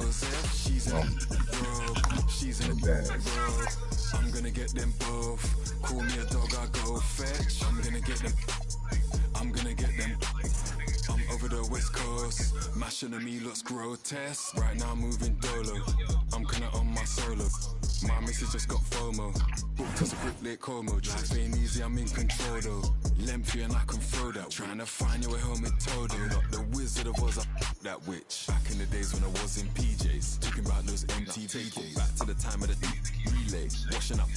Joseph, she's in a robe, she's in a robe. I'm gonna get them both. Call me a dog, I go fetch. I'm gonna get them. I'm over the west coast. Mashing on me looks grotesque. Right now I'm moving dolo. I'm kinda on my solo. My missus just got FOMO. Booked us a Brick Lake Como. Life ain't easy, I'm in control though. Lengthy and I can throw that. Trying to find your way home with Toto. Not the Wizard of Oz, that witch. Back in the days when I was in PJs. Talking about those MTV days. Back to the time of the relay. Washing up.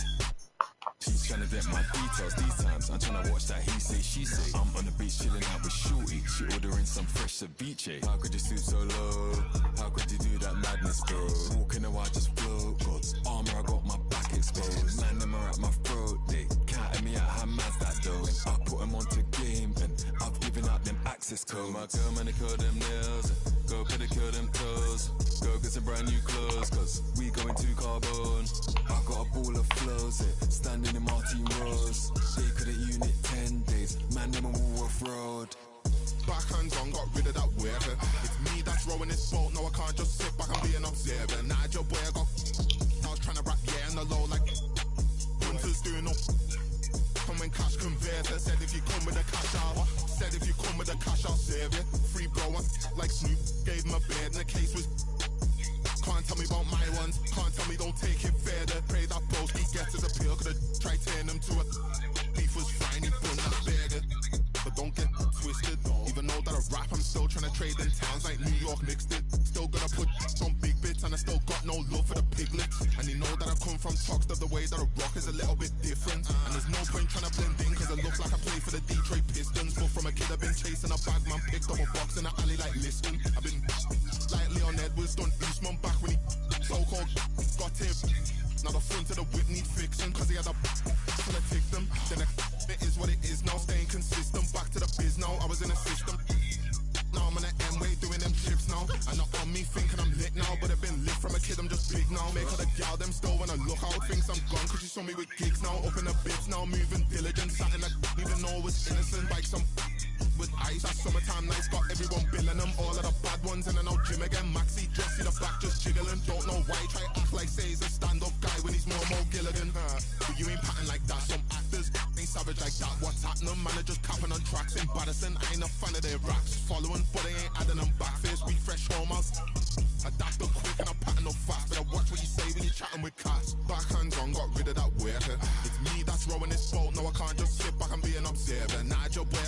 She's trying to get my details these times. I'm trying to watch that he say, she say. I'm on the beach chilling out with Shorty. She ordering some fresh ceviche. How could you stoop so low? How could you do that madness, bro? Walking a while, just float. God's armor, I got my back exposed. Man, them are at my throat. They counting me out, how mad's that though? And I put them onto game, and I've given out them access codes. My girl, man, they curl them nails. Go pedicure them toes. Go get some brand new clothes, cause we going to carbon. I got a ball of flows, standing in Martin Rose. They couldn't unit 10 days, man, them a Woolworth Road. Backhands on, got rid of that weather. It's me that's rowing this boat, no I can't just sit back and be an observer. Nigel boy, I was trying to rap, yeah, in the low like Hunters doing up. Come when cash converter, said if you come with the cash out. Said if you come with the cash I'll serve you. Free bro, like Snoop, gave him a bed and the case was. Can't tell me about my ones, can't tell me don't take it further. Pray that broski gets his appeal, could've tried turning him to a beef was fine, he bun that burger. But don't get twisted, even though that I rap, I'm still trying to trade in towns like New York mixed it. Still gonna put some big bits and I still got no love for the piglets. And you know that I come from Toxteth, the way that I rock is a little bit different. And there's no point trying to blend in, cause it looks like I play for the Detroit Pistons. But from a kid I've been chasing a bag, man, picked up a box in the alley like listing. I've been like Leon Edwards, done Eastman back when he so-called got him. Now the front of the whip need fixing, cause he had a full of tick them. Then it is what it is now, staying consistent. Back to the biz now, I was in a system. Now I'm on the M-way doing them trips now. And not on me thinking I'm lit now, but I've been lit from a kid, I'm just big now. Make all the gal them still when I look out, thinks I'm gone, cause she saw me with gigs now. Up in the bits now, moving diligent, something I didn't even know was innocent. Like some with ice, that summertime nights got everyone billing them. All of the bad ones in and out gym again. Maxi just see the back just jiggling. Don't know why, try act like say he's a stand-up guy when he's more Gilligan. But you ain't patting like that, some actors ain't savage like that. What's happening? Man, are just capping on tracks, embarrassing. I ain't a fan of their raps. Following, but they ain't adding them back. Face refresh home house. Adapt up quick and I'm patting up fast. But I watch what you say when you're chatting with cats. Backhands on, got rid of that worker. It's me that's rowing this boat. No, I can't just sit back and be an observer. Nigel boy,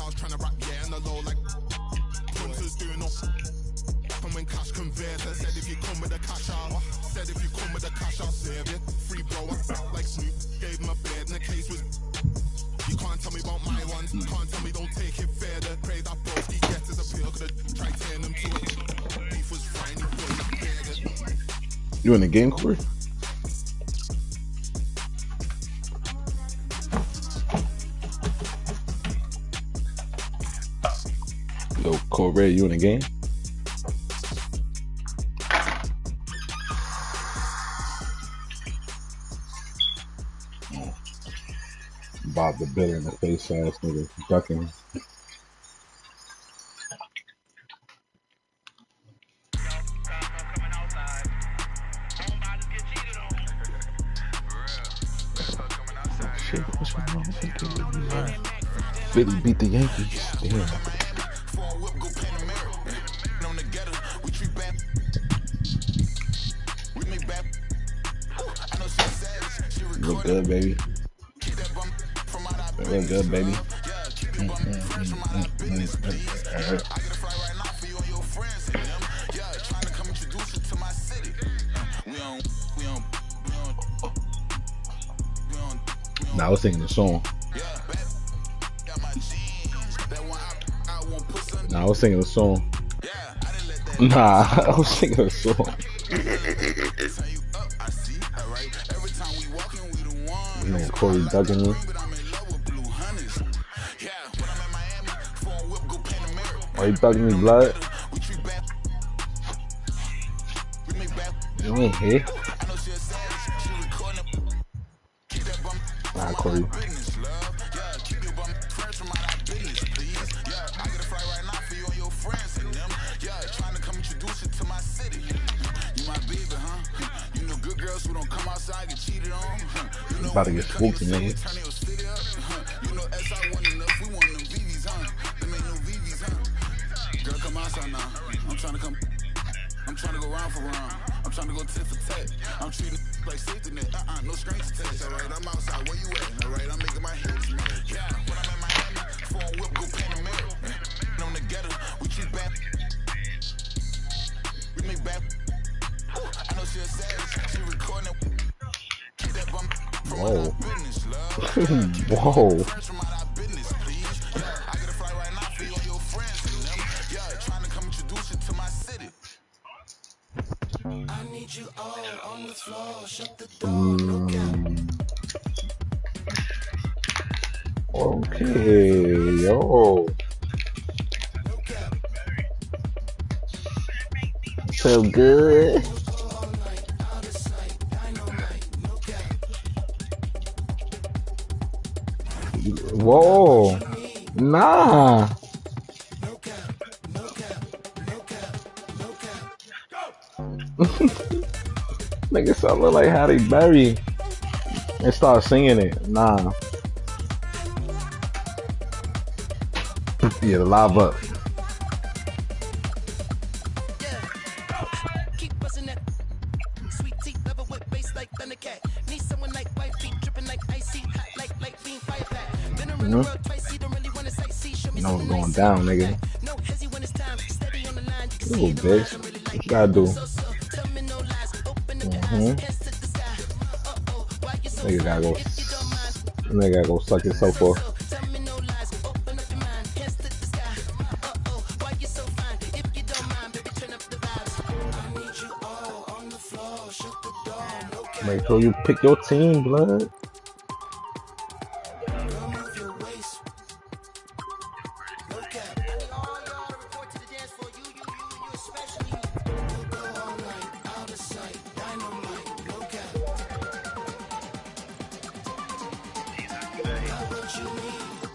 I was trying to rap, yeah, in the low like Hunters doing up. And when cash converter, said if you come with the cash out. Said if you come with the cash I'll serve you. Free bro, like Snoop, gave him a bed and the case was. You can't tell me about my ones, can't tell me don't take it further. Pray that broski gets his appeal, could've tried turning him to it. Beef was fine, he bun that burger. You in the game, Corey? Yo, Corey, you in the game? Bob the Bitter in the face ass nigga ducking. Shit, what's wrong with that dude? Philly beat the Yankees. Damn. Look good, baby. Look good, baby. Nah, I was singing the song. Nah, I was singing the song. Nah, I was singing a song. You know, Corey ducking me. Why you ducking me, blood? You ain't here. Nah, Corey. About to get spooked, nigga. You know, SI want enough, we want them VVs, huh? Them ain't no VVs, huh? Girl, come outside now. I'm trying to come. I'm trying to go round for round. I'm trying to go tit for tat. I'm treating like safety net. No strings attached. Alright, I'm outside. Where you at? Alright, I'm making my hips mad. Yeah, when I'm in Miami, phone whip, go Panamera. On the gutter, we treat bad. We make bad. I know she a savage. She recording it. Keep that bum from out our business, love. Whoa. Friends from out our business, please. Yeah, I get a flight right now for you and your friends and them. Yeah, trying to come introduce you to my city. I need you all on the floor. Shut the door. No cap. Okay, yo. So good. Whoa. Nah. Nigga sound like Halle Berry and start singing it. Nah. Yeah, the live up. Keep busting that sweet teeth, love it with bass like Thundercat. Need someone like white feet, dripping like icy, hot like bean fire pack. Been around the world twice, see, don't really want to sightsee. Show me No, going down, nigga. no hezzy when it's time, steady on the line. You can Ooh, see the bitch. I'm really What you gotta do? so tell me no lies, open up your eyes, hands to the sky. Why you so Nigga gotta go. if you don't mind. Nigga gotta go suck himself off. Tell me no lies, open up your mind, hands to the sky. Why you so fine? If you don't mind, baby, turn up the vibes. I need you all on the floor, shut the door, no cap. Make sure you pick your team, blood. Girl, move your waist. No cap. I need all y'all to report to the dance floor. You especially. We'll go all night, out of sight, dynamite, no cap. Got what you need.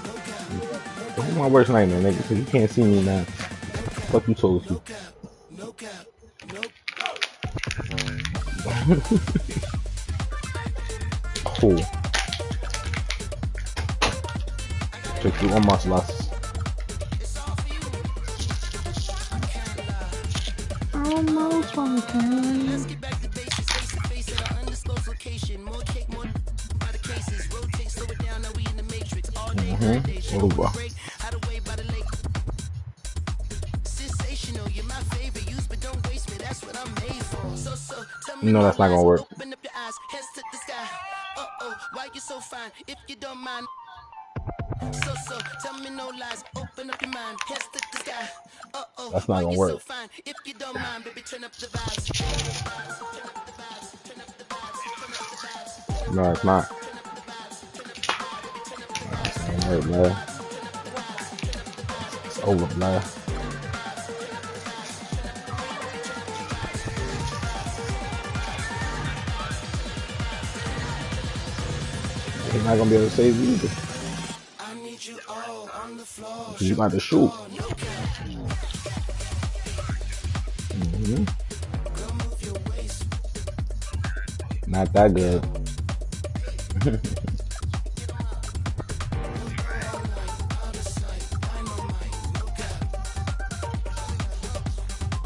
No cap. This is my worst nightmare, nigga, because you can't see me now. Fuck you told you. No cap. Cool. Check you on my slots. It's all for you. I can't lie. Almost one Let's get back to basics, face to face at an undisclosed location. More cake, more by the cases. Rotate, slow it down, now we in the matrix. All day, every day. Show me break, out of way by the lake. Sensational, you're my favorite. Use but don't waste me, that's what I'm made for. So, tell me No, that's not gonna work. open up your eyes, hands to the sky. Why you so fine, if you don't mind. So, tell me no lies, open up your mind, hands to the sky. That's not gonna work. So fine, if you don't mind, baby, turn up the vibes. No, it's not. It's not gonna work, man. It's over, man. He's not gonna be able to save you either. I need you all on the floor. Cause you got to shoot. Not that good.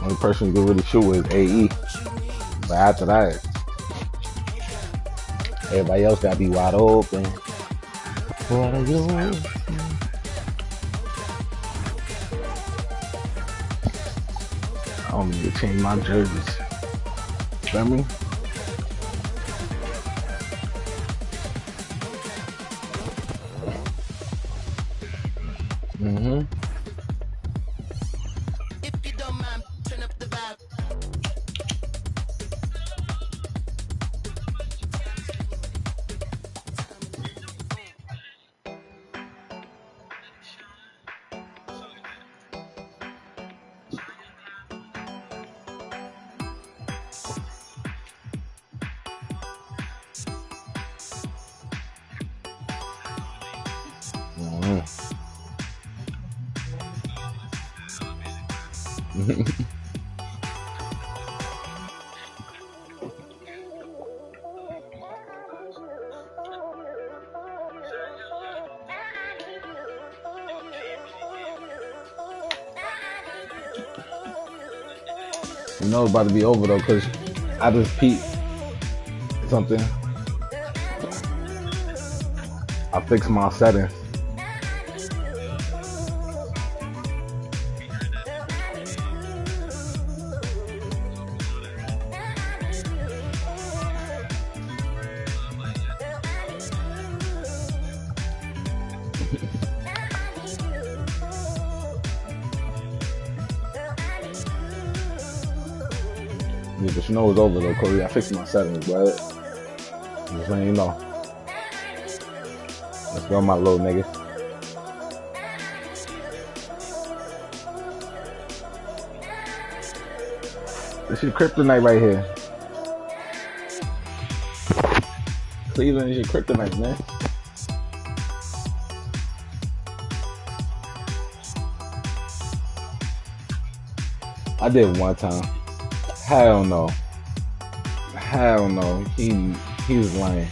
Only person who can really shoot is AE. But after that, everybody else gotta be wide open. What are you? I don't need to change my jerseys. Feel me? If you don't mind, turn up the vibe. You know it's about to be over though, cause I just peeped something. I fixed my settings. Yeah, but you know it's over though, Cody. I fixed my settings, but just letting you know. Let's go, my little nigga. This is kryptonite right here. Cleveland is your kryptonite, man. I did one time. Hell no. Hell no. He was lying.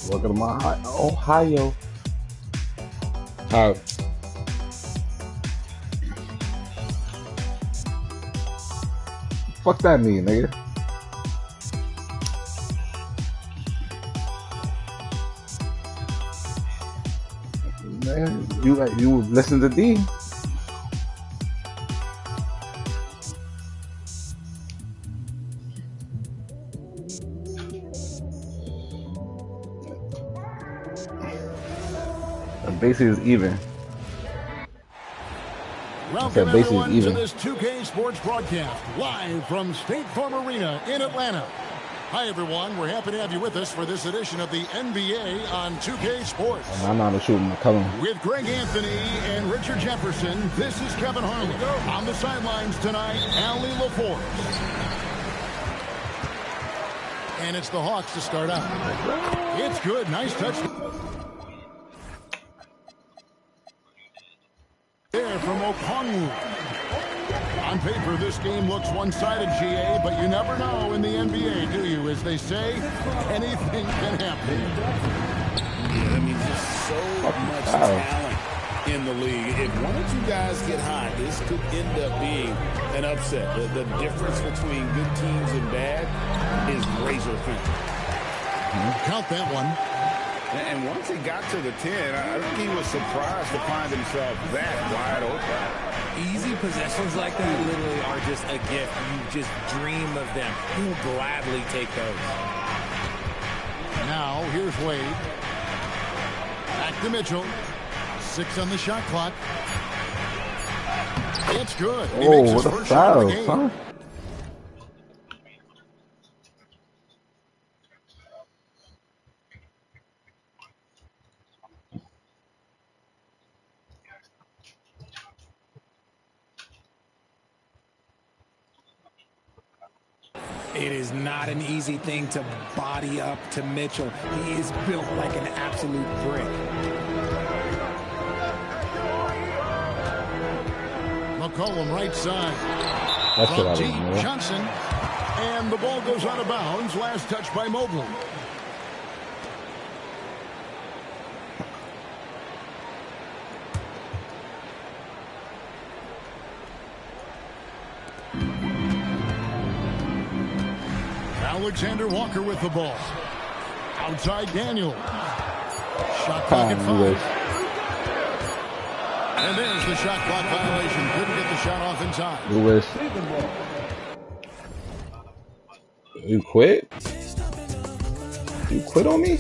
Welcome to my Ohio. Fuck that mean, nigga. Man, you listen to D. Basically is even. Welcome everyone to this 2K Sports broadcast live from State Farm Arena in Atlanta. Hi everyone, we're happy to have you with us for this edition of the NBA on 2K Sports. I'm not shooting my color. With Greg Anthony and Richard Jefferson, this is Kevin Harlan. On the sidelines tonight, Allie LaForce. And it's the Hawks to start out. It's good, nice touchdown. There from Okongwu. On paper, this game looks one-sided, GA, but you never know in the NBA, do you? As they say, anything can happen. Yeah, I mean, there's so much talent in the league. If one or two guys get hot, this could end up being an upset. The difference between good teams and bad is razor thin. Count that one. And once he got to the 10, I think he was surprised to find himself that wide open. Easy possessions like that literally are just a gift. You just dream of them. You'll gladly take those. Now, here's Wade. Back to Mitchell. 6 on the shot clock. It's good. He makes his first shot of the game. Huh? It is not an easy thing to body up to Mitchell. He is built like an absolute brick. McCollum right side. That's From what I T. was, Johnson. And the ball goes out of bounds. Last touch by Mobley. Alexander Walker with the ball. Outside Daniel. Shot clock at 5. And there's the shot clock violation. Couldn't get the shot off in time. Lewis. You quit? You quit on me?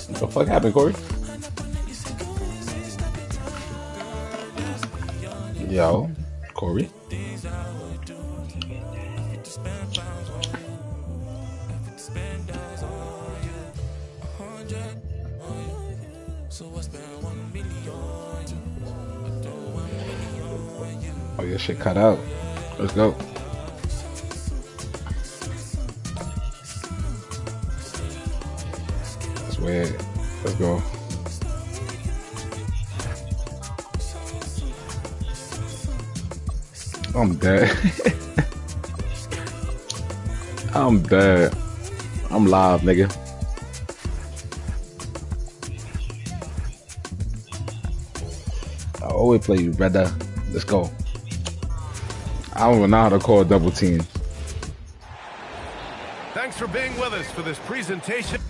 What the fuck happened, Corey? Yo, Corey. Oh, your shit cut out. Let's go. That's weird. Let's go. I'm dead. I'm dead. I'm live, nigga. I always play you, brother. Let's go. I don't even know how to call a double team. Thanks for being with us for this presentation.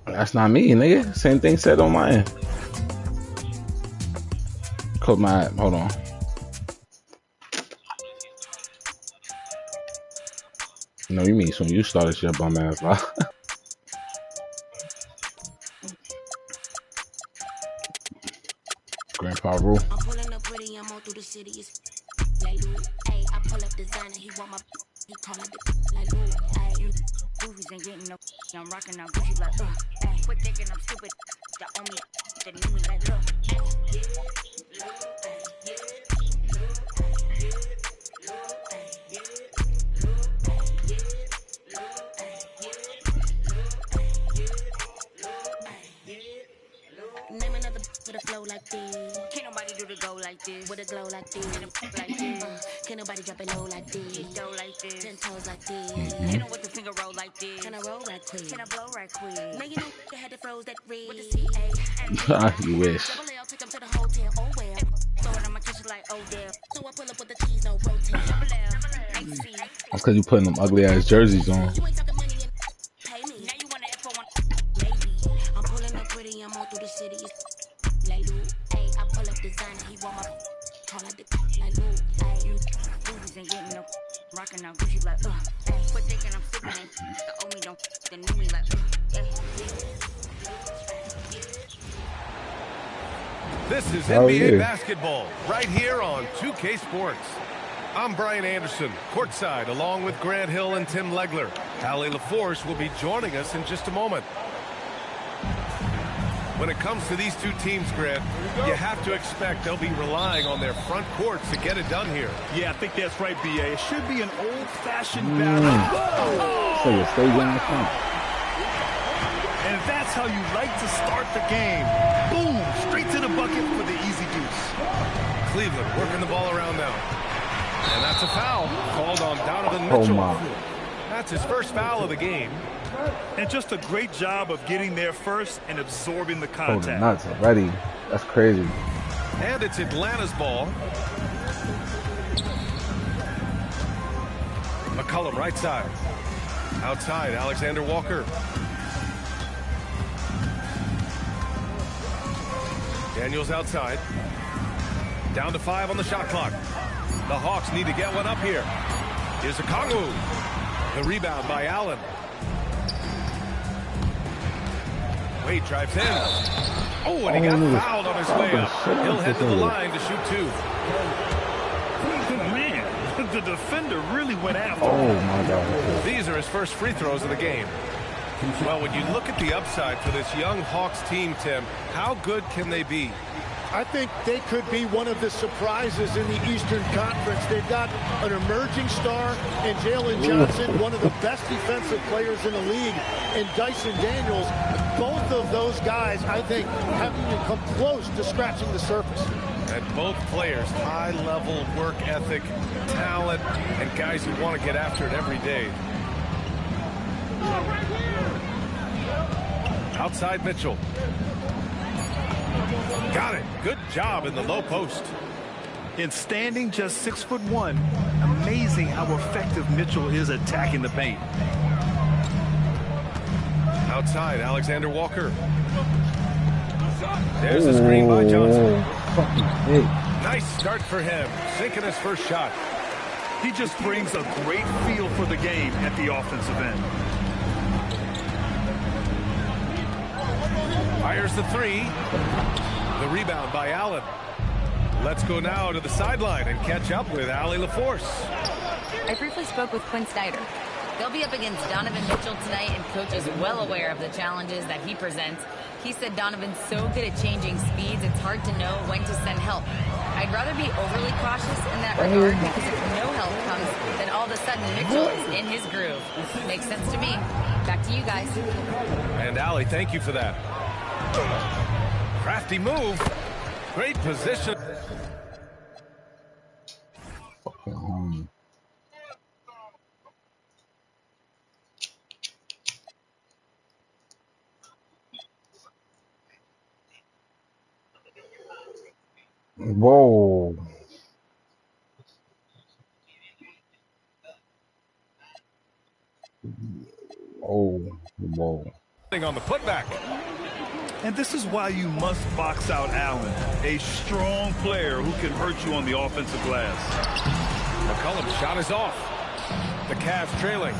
That's not me, nigga. Same thing said on my end. Code my app. Hold on. No, you mean when you started your bum ass, bro. Grandpa rule. I'm pulling up pretty, I'm all through the city. It's like, hey, I pull up designer, he want my, he call it like, hey, goofies ain't getting no, I'm rocking out Gucci like, hey, quit thinking I'm stupid, the only that knew me like, name another with a flow like this. Can't nobody do the go like this. With a glow like this. And a like this. Can't nobody drop it low like this. Go like this. 10 toes like this. Can't know what the finger roll like this. Can I roll right quick? Can I blow right quick? Now you know you had to froze that red. With the CA. You wish. Double L, take them to the hotel. Oh well. Throw it on my kitchen like Odell. So I pull up with the cheese, no rotate. Double L. AC. That's because you putting them ugly ass jerseys on. You ain't talking money and pay me. Now you want to F on baby. I'm pulling up pretty, I'm all through the city. Like Lou, hey, I pull up designer, he want my call out the like Lou, hey, boobies ain't getting no rocking out Gucci like hey, quit thinking I'm stupid and the owe me don't the new me like This is NBA basketball right here on 2K Sports. I'm Brian Anderson, courtside, along with Grant Hill and Tim Legler. Allie LaForce will be joining us in just a moment. When it comes to these two teams, Grant, you have to expect they'll be relying on their front courts to get it done here. Yeah, I think that's right, B.A. It should be an old-fashioned battle. So you stay down front. And that's how you like to start the game. Boom! Straight to the bucket for the easy deuce. Cleveland working the ball around now. And that's a foul called on Donovan Mitchell. Oh my. That's his first foul of the game. And just a great job of getting there first and absorbing the Oh, the contact. nuts already. That's crazy. And it's Atlanta's ball. McCollum right side. Outside, Alexander Walker. Daniels outside. Down to 5 on the shot clock. The Hawks need to get one up here. Here's a Kongu. The rebound by Allen. Wade drives in. Oh, and he got fouled on his way up. He'll head to the line to shoot 2. Man, the defender really went after him. Oh my God. These are his first free throws of the game. Well, when you look at the upside for this young Hawks team, Tim, how good can they be? I think they could be one of the surprises in the Eastern Conference. They've got an emerging star in Jalen Johnson, one of the best defensive players in the league, and Dyson Daniels. Both of those guys, I think, haven't even come close to scratching the surface. And both players, high-level work ethic, talent, and guys who want to get after it every day. Outside Mitchell. Got it. Good job in the low post. In standing, just 6'1". Amazing how effective Mitchell is attacking the paint. Outside, Alexander Walker. There's the screen by Johnson. Nice start for him. Sinking his first shot. He just brings a great feel for the game at the offensive end. Fires the three. The rebound by Allen. Let's go now to the sideline and catch up with Allie LaForce. I briefly spoke with Quinn Snyder. They'll be up against Donovan Mitchell tonight, and Coach is well aware of the challenges that he presents. He said Donovan's so good at changing speeds, it's hard to know when to send help. I'd rather be overly cautious in that regard, because if no help comes, then all of a sudden Mitchell is in his groove. Makes sense to me. Back to you guys. And Allie, thank you for that. Crafty move. Great position. Whoa. Oh, whoa. On the putback. And this is why you must box out Allen, a strong player who can hurt you on the offensive glass. McCollum's shot is off. The Cavs trailing.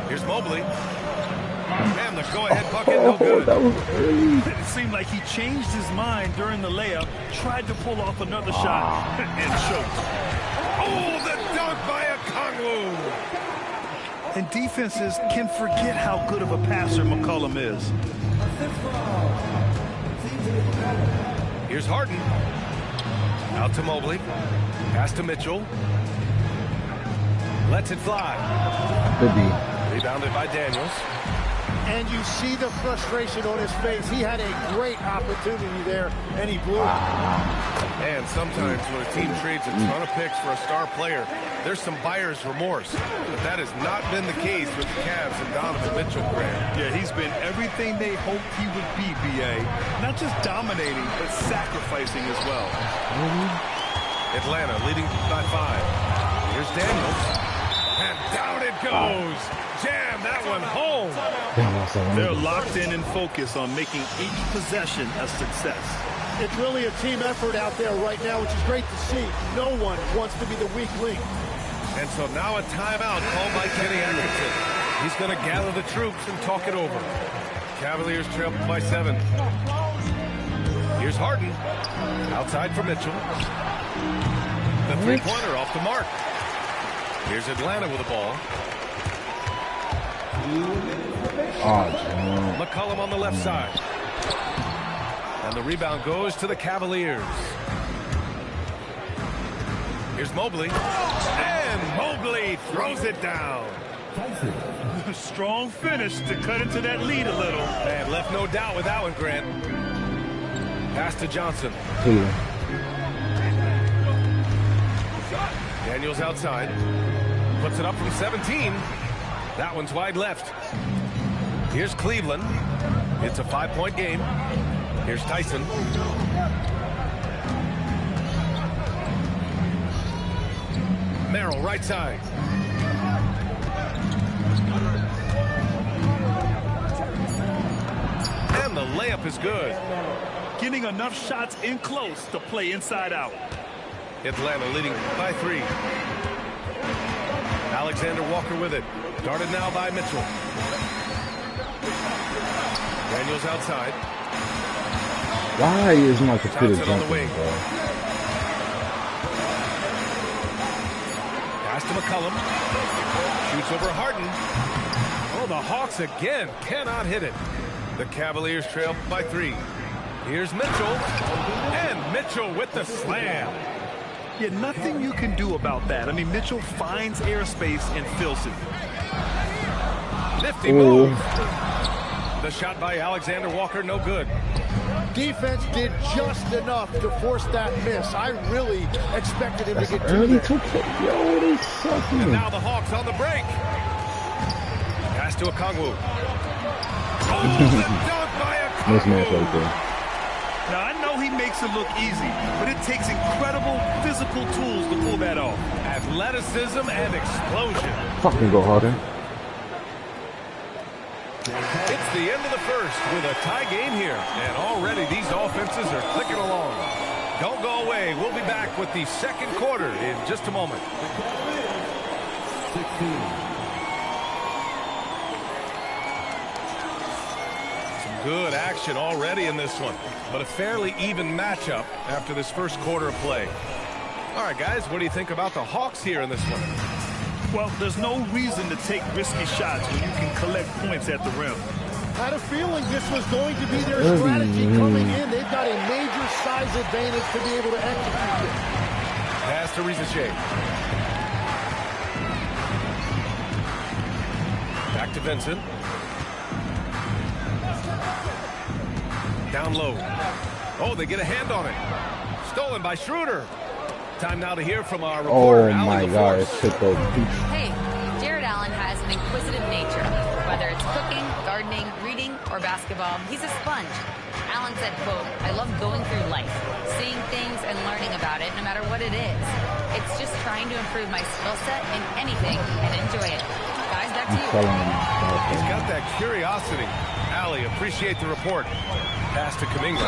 Here's Mobley. And the go-ahead bucket, no good. That was early. It seemed like he changed his mind during the layup, tried to pull off another shot, and choked. Oh, the dunk by Okongwu. And defenses can forget how good of a passer McCollum is. Here's Harden. Out to Mobley. Pass to Mitchell. Lets it fly. Rebounded by Daniels. And you see the frustration on his face. He had a great opportunity there, and he blew it. And sometimes when a team trades a ton of picks for a star player, there's some buyer's remorse. But that has not been the case with the Cavs and Donovan Mitchell, Grant. Yeah, he's been everything they hoped he would be, B.A. Not just dominating, but sacrificing as well. Atlanta leading by 5. Here's Daniels. And down it goes. Jam that one home. They're locked in and focused on making each possession a success. It's really a team effort out there right now, which is great to see. No one wants to be the weak link. And so now a timeout called by Kenny Atkinson. He's going to gather the troops and talk it over. Cavaliers trail by 7. Here's Harden. Outside for Mitchell. The three-pointer off the mark. Here's Atlanta with the ball. McCollum on the left side. And the rebound goes to the Cavaliers. Here's Mobley. And Mobley throws it down. Strong finish to cut into that lead a little. And left no doubt with that one, Grant. Pass to Johnson. Daniels outside. Puts it up from 17. That one's wide left. Here's Cleveland. It's a 5-point game. Here's Tyson. Merrill, right side. And the layup is good. Getting enough shots in close to play inside out. Atlanta leading by 3. Alexander Walker with it. Guarded now by Mitchell. Daniels outside. Why is my computer Johnson on the wing. jumping, bro? Pass to McCollum. Shoots over Harden. Oh, the Hawks again cannot hit it. The Cavaliers trail by 3. Here's Mitchell. And Mitchell with the slam. Yeah, nothing you can do about that. I mean, Mitchell finds airspace and fills it. Nifty move. The shot by Alexander Walker, no good. Defense did just enough to force that miss. I really expected him to get Early two there. Yo, they sucking. And now the Hawks on the break. Pass to Okongwu. Oh, the dunk by Okongwu. Nice match right there. makes it look easy, but it takes incredible physical tools to pull that off. Athleticism and explosion. Fucking go harder. It's the end of the first with a tie game here. And already these offenses are clicking along. Don't go away. We'll be back with the second quarter in just a moment. Some good action already in this one, but a fairly even matchup after this first quarter of play. All right, guys, what do you think about the Hawks here in this one? Well, there's no reason to take risky shots when you can collect points at the rim. I had a feeling this was going to be their strategy coming in. They've got a major size advantage to be able to execute it. Pass to Rizachet. Back to Vincent. Down low. Oh, they get a hand on it. Stolen by Schroeder. Time now to hear from our reporter, Oh my God, it's shit though. Hey, Jared Allen has an inquisitive nature. Whether it's cooking, gardening, reading, or basketball, he's a sponge. Allen said, quote, "I love going through life, seeing things and learning about it no matter what it is. It's just trying to improve my skill set in anything and enjoy it." Guys, back to you. He's got that curiosity. Allie, appreciate the report. Pass to Kuminga.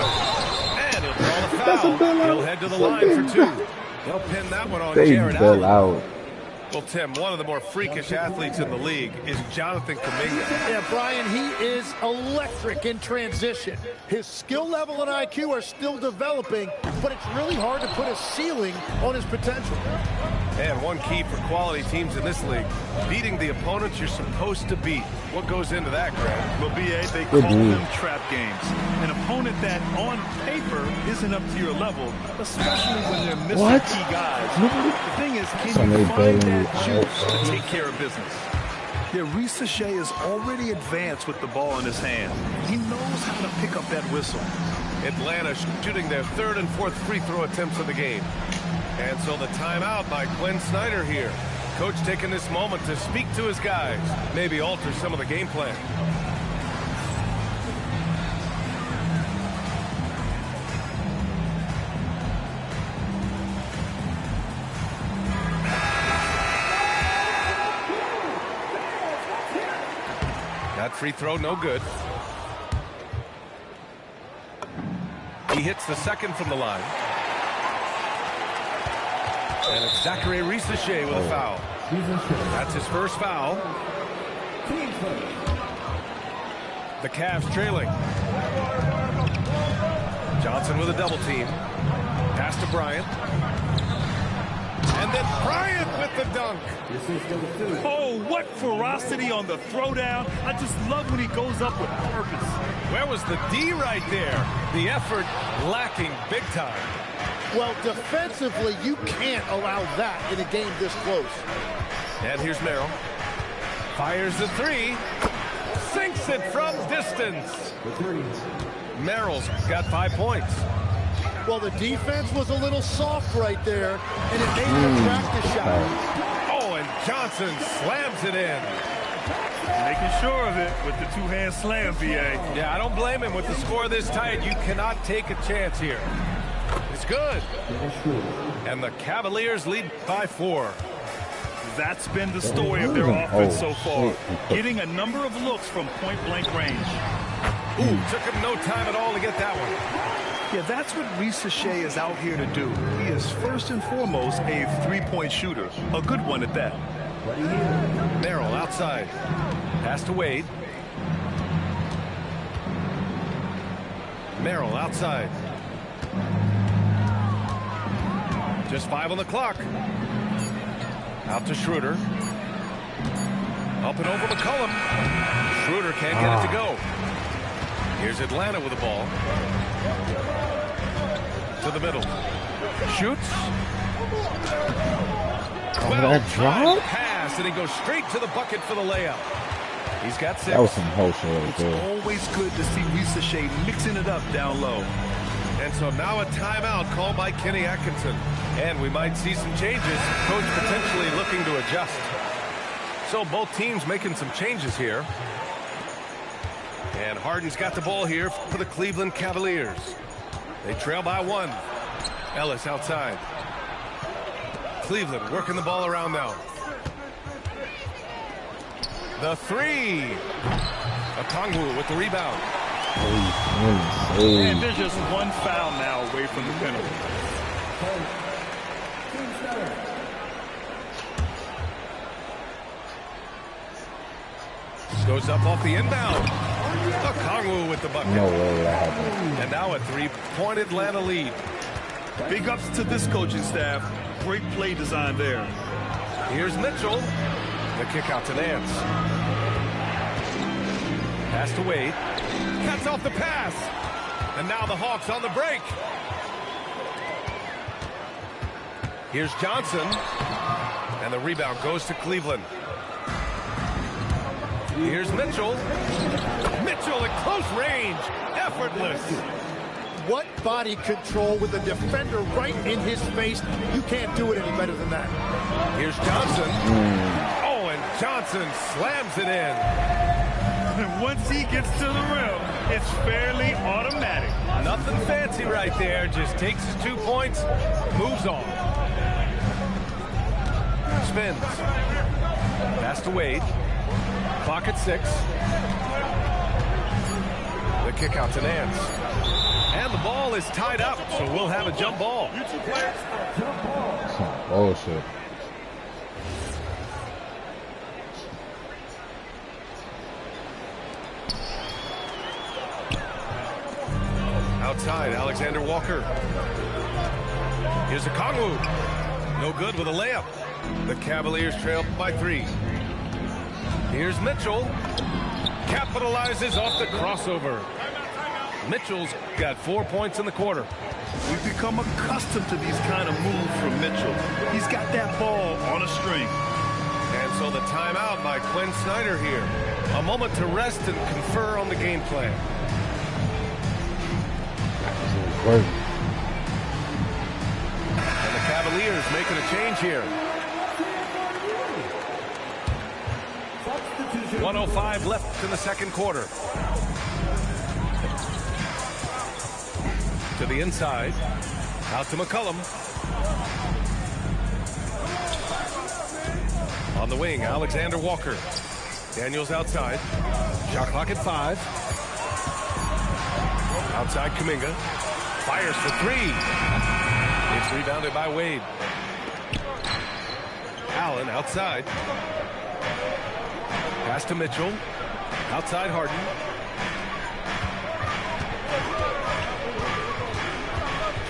And he'll call a foul. He'll head to the line for two. They'll pin that one on Jared Allen. Out. Well, Tim, one of the more freakish athletes in the league is Jonathan Kuminga. Yeah, Brian, he is electric in transition. His skill level and IQ are still developing, but it's really hard to put a ceiling on his potential. And one key for quality teams in this league, beating the opponents you're supposed to beat. What goes into that, Greg? Well, BA, they call them trap games. An opponent that, on paper, isn't up to your level, especially when they're missing key guys. The thing is, can you find that juice to take care of business? Yeah, Rizachet is already advanced with the ball in his hand. He knows how to pick up that whistle. Atlanta shooting their third and fourth free throw attempts of the game. And so the timeout by Quinn Snyder here. Coach taking this moment to speak to his guys, maybe alter some of the game plan. That free throw, no good. He hits the second from the line. And it's Zachary Rizachet with a foul. That's his first foul. The Cavs trailing. Johnson with a double team. Pass to Bryant. And then Bryant with the dunk. Oh, what ferocity on the throwdown. I just love when he goes up with purpose. Where was the D right there? The effort lacking big time. Well, defensively, you can't allow that in a game this close. And here's Merrill. Fires the three. Sinks it from distance. Merrill's got 5 points. Well, the defense was a little soft right there, and it made it a practice shot. Oh, and Johnson slams it in. Making sure of it with the two-hand slam, BA. Yeah, I don't blame him. With the score this tight, you cannot take a chance here. It's good. And the Cavaliers lead by 4. That's been the story of their offense so far. Getting a number of looks from point-blank range. Ooh, took him no time at all to get that one. Yeah, that's what Rizachet is out here to do. He is first and foremost a three-point shooter. A good one at that. Merrill outside. Pass to Wade. Merrill outside. Just 5 on the clock. Out to Schroeder. Up and over McCollum. Schroeder can't get it to go. Here's Atlanta with the ball. To the middle. Shoots. Well, pass, and he goes straight to the bucket for the layup. He's got 6. That was some whole shit right there. It's always good to see Rizachet mixing it up down low. And so now a timeout called by Kenny Atkinson. And we might see some changes. Coach potentially looking to adjust. So both teams making some changes here. And Harden's got the ball here for the Cleveland Cavaliers. They trail by 1. Ellis outside. Cleveland working the ball around now. The 3. Okongwu with the rebound. And there's just one foul now away from the penalty. Goes up off the inbound. Okongwu with the bucket. No way that happened. And now a 3-point Atlanta lead. Big ups to this coaching staff. Great play design there. Here's Mitchell. The kick out to Nance. Pass to Wade. Cuts off the pass. And now the Hawks on the break. Here's Johnson. And the rebound goes to Cleveland. Here's Mitchell. Mitchell at close range. Effortless. What body control with a defender right in his face. You can't do it any better than that. Here's Johnson. Oh, and Johnson slams it in. And once he gets to the rim, it's fairly automatic. Nothing fancy right there. Just takes his 2 points, moves on. Spins. Pass to Wade. Clock at 6. The kick out to Nance. And the ball is tied up, so we'll have a jump ball. Bullshit. Outside, Alexander Walker. Here's Okongwu. No good with a layup. The Cavaliers trail by 3. Here's Mitchell. Capitalizes off the crossover. Mitchell's got 4 points in the quarter. We've become accustomed to these kind of moves from Mitchell. He's got that ball on a string. And so the timeout by Quinn Snyder here. A moment to rest and confer on the game plan. Work. And the Cavaliers making a change here. 1:05 left in the second quarter. To the inside. Out to McCollum. On the wing, Alexander Walker. Daniels outside. Shot clock at 5. Outside Kuminga. Fires for 3. It's rebounded by Wade. Allen outside. Pass to Mitchell. Outside Harden.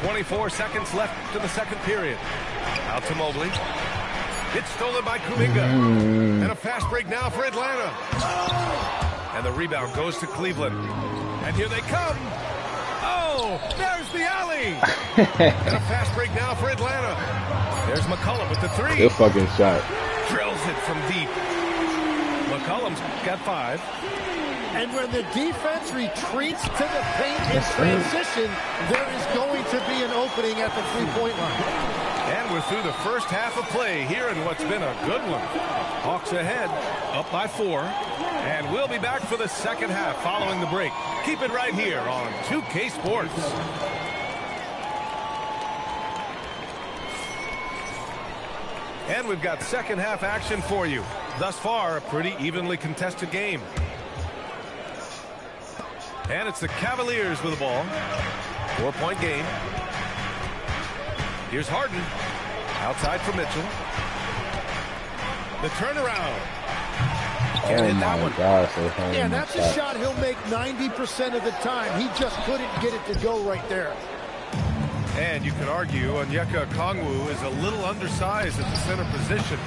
.24 seconds left in the second period. Out to Mobley. It's stolen by Kuminga. And a fast break now for Atlanta. And the rebound goes to Cleveland. And here they come. Oh, there's the alley. And a fast break now for Atlanta. There's McCollum with the 3. Good fucking shot. Drills it from deep. McCollum's got 5. And when the defense retreats to the paint in transition, there is going to be an opening at the three-point line. And we're through the first half of play here in what's been a good one. Hawks ahead, up by 4. And we'll be back for the second half following the break. Keep it right here on 2K Sports. And we've got second half action for you. Thus far, a pretty evenly contested game. And it's the Cavaliers with the ball. 4-point game. Here's Harden. Outside for Mitchell. The turnaround. Can't hit that one. Yeah, that's a shot he'll make 90% of the time. He just couldn't get it to go right there. And you could argue Onyeka Okongwu is a little undersized at the center position,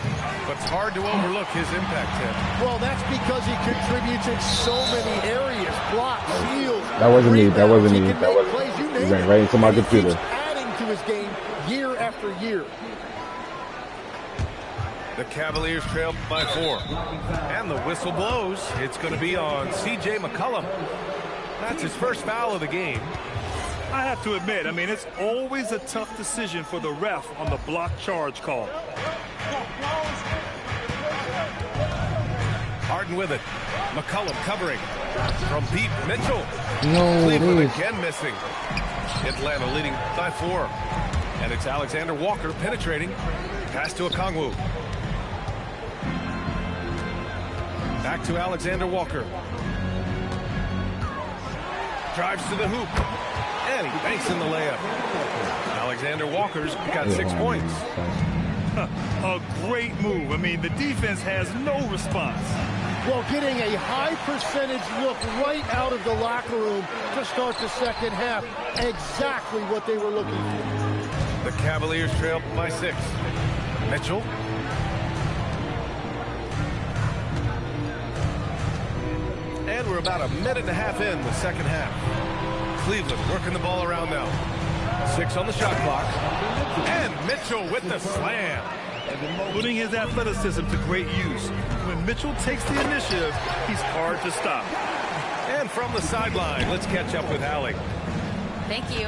but it's hard to overlook his impact hit. Well, that's because he contributes in so many areas. Blocks, steals. That wasn't me. That wasn't me. That wasn't me. He went right into my computer. Adding to his game year after year. The Cavaliers trail by 4. And the whistle blows. It's going to be on C.J. McCollum. That's his first foul of the game. I have to admit, I mean, it's always a tough decision for the ref on the block charge call. Harden with it. McCollum covering. From deep, Mitchell. No, Cleveland again missing. Atlanta leading by 4. And it's Alexander Walker penetrating. Pass to Okongwu. Back to Alexander Walker. Drives to the hoop. And he banks in the layup. Alexander Walker's got 6 points. A great move. I mean, the defense has no response. Well, getting a high percentage look right out of the locker room to start the second half. Exactly what they were looking for. The Cavaliers trail by 6. Mitchell. And we're about a minute and a half in the second half. Cleveland working the ball around now. 6 on the shot clock. And Mitchell with the slam. Putting his athleticism to great use. When Mitchell takes the initiative, he's hard to stop. And from the sideline, let's catch up with Allie. Thank you.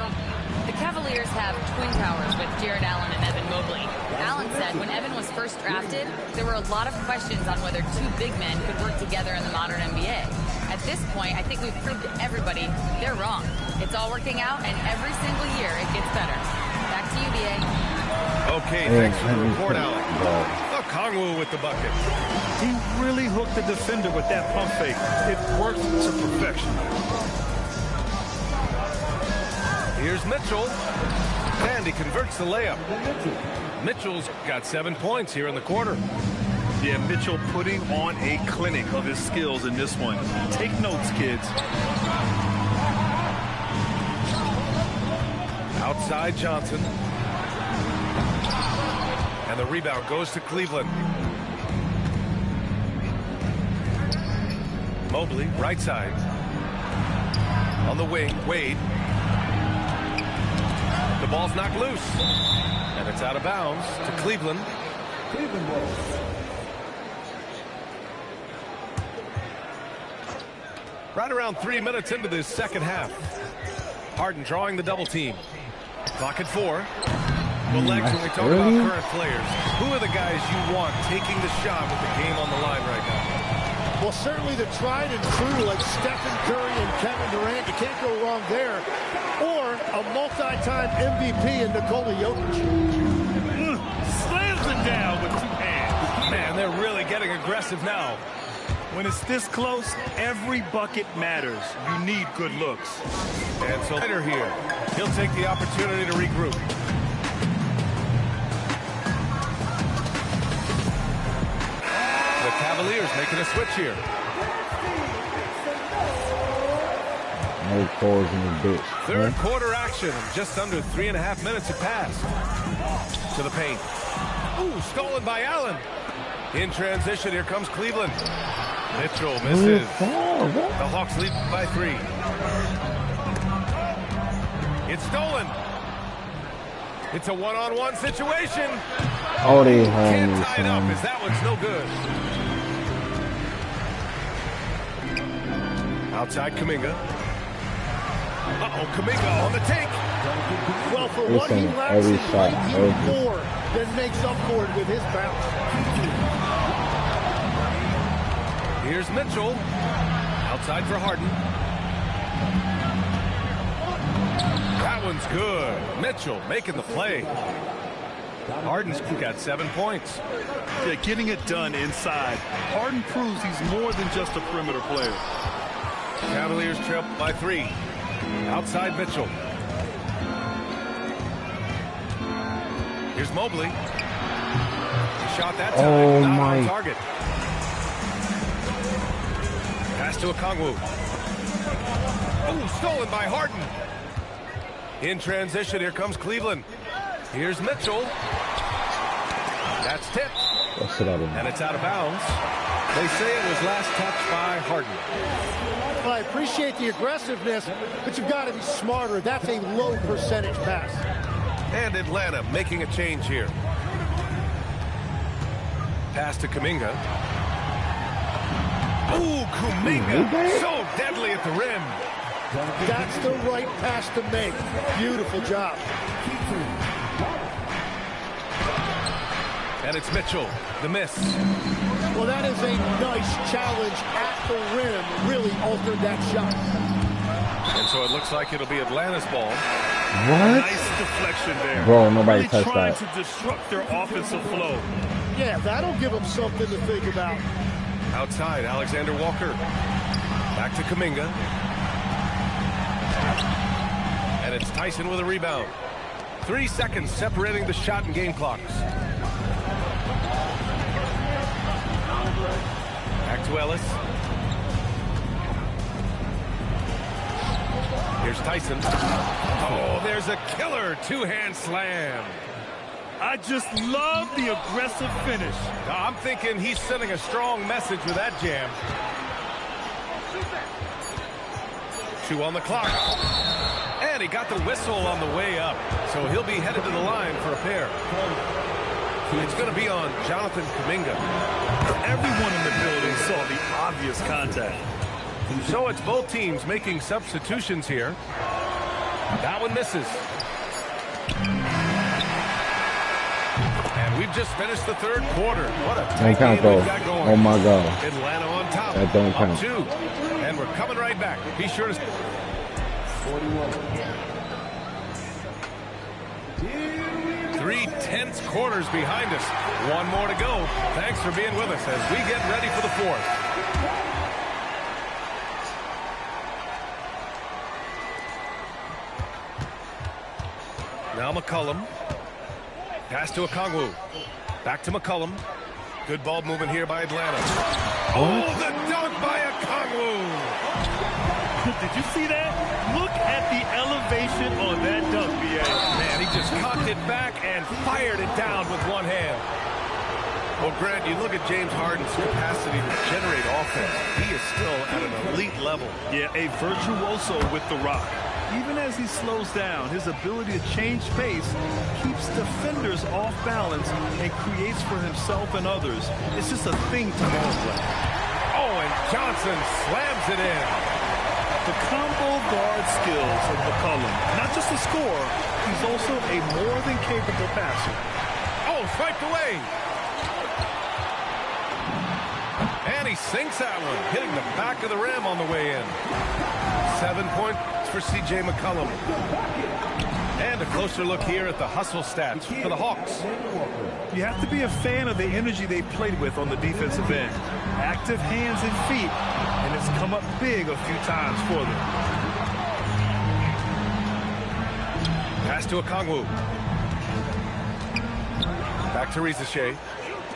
The Cavaliers have twin towers with Jared Allen and Evan Mobley. Allen said when Evan was first drafted, there were a lot of questions on whether 2 big men could work together in the modern NBA. At this point, I think we've proved to everybody they're wrong. It's all working out, and every single year it gets better. Back to you, B.A. Okay, thanks for the report, Alec. Okongwu with the bucket. He really hooked the defender with that pump fake. It worked to perfection. Here's Mitchell. And he converts the layup. Mitchell's got 7 points here in the quarter. Yeah, Mitchell putting on a clinic of his skills in this one. Take notes, kids. Outside Johnson. And the rebound goes to Cleveland. Mobley, right side. On the wing, Wade. The ball's knocked loose. And it's out of bounds to Cleveland. Cleveland ball. Right around 3 minutes into this second half. Harden drawing the double team. Clock at 4. Well, Lex, when we talk about current players, who are the guys you want taking the shot with the game on the line right now? Well, certainly the tried and true like Stephen Curry and Kevin Durant. You can't go wrong there. Or a multi-time MVP in Nikola Jokic. Slams it down with 2 hands. Man, they're really getting aggressive now. When it's this close, every bucket matters. You need good looks. And so later here, he'll take the opportunity to regroup. The Cavaliers making a switch here. No pause in the bitch. Third quarter action. Just under 3.5 minutes have passed. To the paint. Ooh, stolen by Allen. In transition, here comes Cleveland. Mitchell misses. The Hawks lead by 3. It's stolen. It's a one-on-one situation. Oh, they can't tie it up as that one's no good. Outside Kuminga. Uh-oh, Kuminga on the take. Well, for what he lacks in height, he more than makes up for it with his bounce. Here's Mitchell. Outside for Harden. That one's good. Mitchell making the play. Harden's got 7 points. Yeah, getting it done inside. Harden proves he's more than just a perimeter player. Cavaliers trail by 3. Outside Mitchell. Here's Mobley. He shot that time. Not on target. Pass to Okongwu. Oh, stolen by Harden. In transition, here comes Cleveland. Here's Mitchell. That's tipped. And it's out of bounds. They say it was last touched by Harden. Well, I appreciate the aggressiveness, but you've got to be smarter. That's a low percentage pass. And Atlanta making a change here. Pass to Kuminga. Ooh, Kuminga, so deadly at the rim. That's the right pass to make. Beautiful job. And it's Mitchell, the miss. Well, that is a nice challenge at the rim. Really altered that shot. And so it looks like it'll be Atlanta's ball. What? Nice deflection there. Bro, nobody really touched trying that. to disrupt their offensive flow. Yeah, that'll give them something to think about. Outside, Alexander Walker. Back to Kuminga. And it's Tyson with a rebound. 3 seconds separating the shot and game clocks. Back to Ellis. Here's Tyson. Oh, there's a killer two-hand slam. I just love the aggressive finish. I'm thinking he's sending a strong message with that jam. 2 on the clock. And he got the whistle on the way up. So he'll be headed to the line for a pair. It's going to be on Jonathan Kuminga. Everyone in the building saw the obvious contact. So it's both teams making substitutions here. That one misses. And we've just finished the third quarter. What a tight game we've got going. Oh my God. Atlanta on top. That don't count. Up 2. And we're coming right back. Be sure to... 3 tense quarters behind us. 1 more to go. Thanks for being with us as we get ready for the 4th. Now McCollum. Pass to Okongwu. Back to McCollum. Good ball movement here by Atlanta. Oh, the dunk by Okongwu. Did you see that? Look at the elevation on that dunk, B.A. Man, he just cocked it back and fired it down with one hand. Well, Grant, you look at James Harden's capacity to generate offense. He is still at an elite level. Yeah, a virtuoso with the rock. Even as he slows down, his ability to change pace keeps defenders off balance and creates for himself and others. It's just a thing to multiply. Oh, and Johnson slams it in. The combo guard skills of McCollum, not just a scorer, he's also a more than capable passer. Oh, swiped away. And he sinks that one, hitting the back of the rim on the way in. 7 points for C.J. McCollum. And a closer look here at the hustle stats for the Hawks. You have to be a fan of the energy they played with on the defensive end. Active hands and feet, and it's come up big a few times for them. Pass to Okongwu. Back to Rizachet.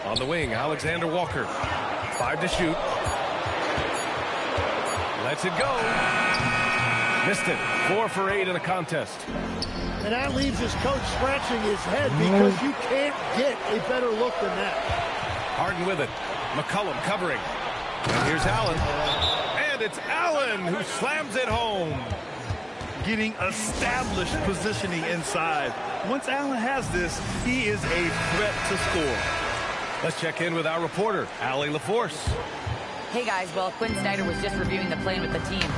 On the wing, Alexander Walker. 5 to shoot. Lets it go. Missed it. 4 for 8 in a contest. And that leaves his coach scratching his head because you can't get a better look than that. Harden with it. McCollum covering. And here's Allen. And it's Allen who slams it home. Getting established positioning inside. Once Allen has this, he is a threat to score. Let's check in with our reporter, Allie LaForce. Hey guys, well, Quinn Snyder was just reviewing the plan with the team.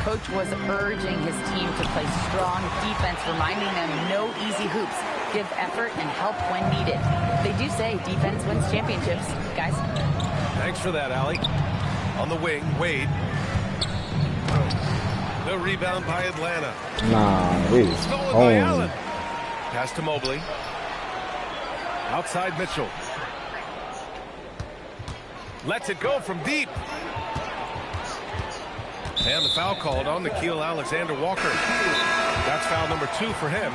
Coach was urging his team to play strong defense, reminding them no easy hoops, give effort, and help when needed. They do say defense wins championships, guys. Thanks for that, Allie. On the wing, Wade. The rebound by Atlanta. Nah, it's stolen by Allen. Pass to Mobley. Outside Mitchell. Lets it go from deep. And the foul called on Nickeil Alexander-Walker. That's foul number 2 for him.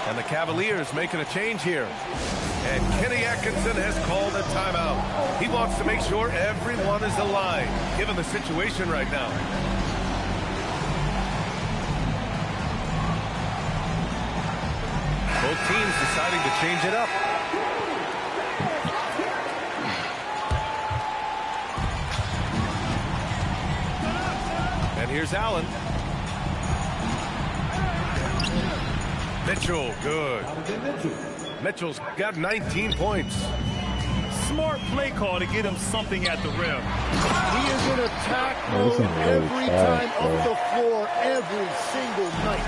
And the Cavaliers making a change here. And Kenny Atkinson has called a timeout. He wants to make sure everyone is aligned, given the situation right now. Both teams deciding to change it up. And here's Allen. Mitchell, good. Mitchell's got 19 points. Smart play call to get him something at the rim. He is in attack mode every time up the floor, every single night.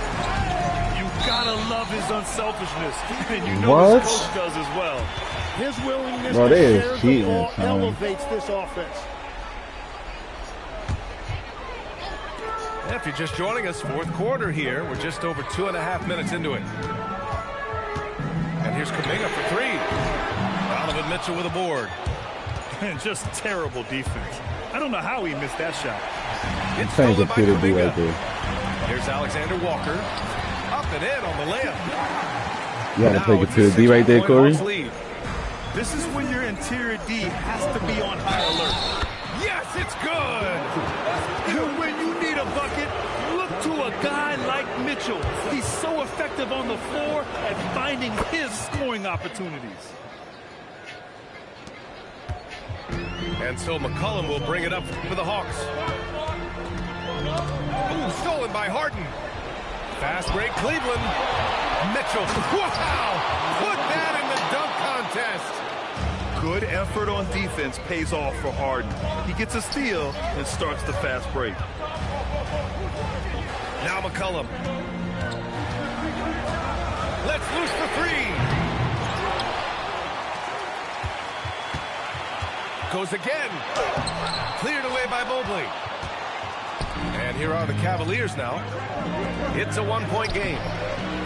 You gotta love his unselfishness, and you know his coach does as well. His willingness to share the ball elevates this offense. If you're just joining us, fourth quarter here. We're just over 2.5 minutes into it. And here's Kuminga for three. Donovan Mitchell with a board. And just terrible defense. I don't know how he missed that shot. It's stolen by Kuminga. Here's Alexander Walker. Up and in on the layup. You gotta take it to the D right there, Corey. This is when your interior D has to be on high alert. Yes, it's good. When you need a bucket, look to a guy like Mitchell. He's so effective on the floor at finding his scoring opportunities. And so McCollum will bring it up for the Hawks. Ooh, stolen by Harden. Fast break, Cleveland. Mitchell. Wow! Put that in the dunk contest. Good effort on defense pays off for Harden. He gets a steal and starts the fast break. Now McCollum. Let's loose for three. Goes again. Cleared away by Mobley. And here are the Cavaliers now. It's a one-point game.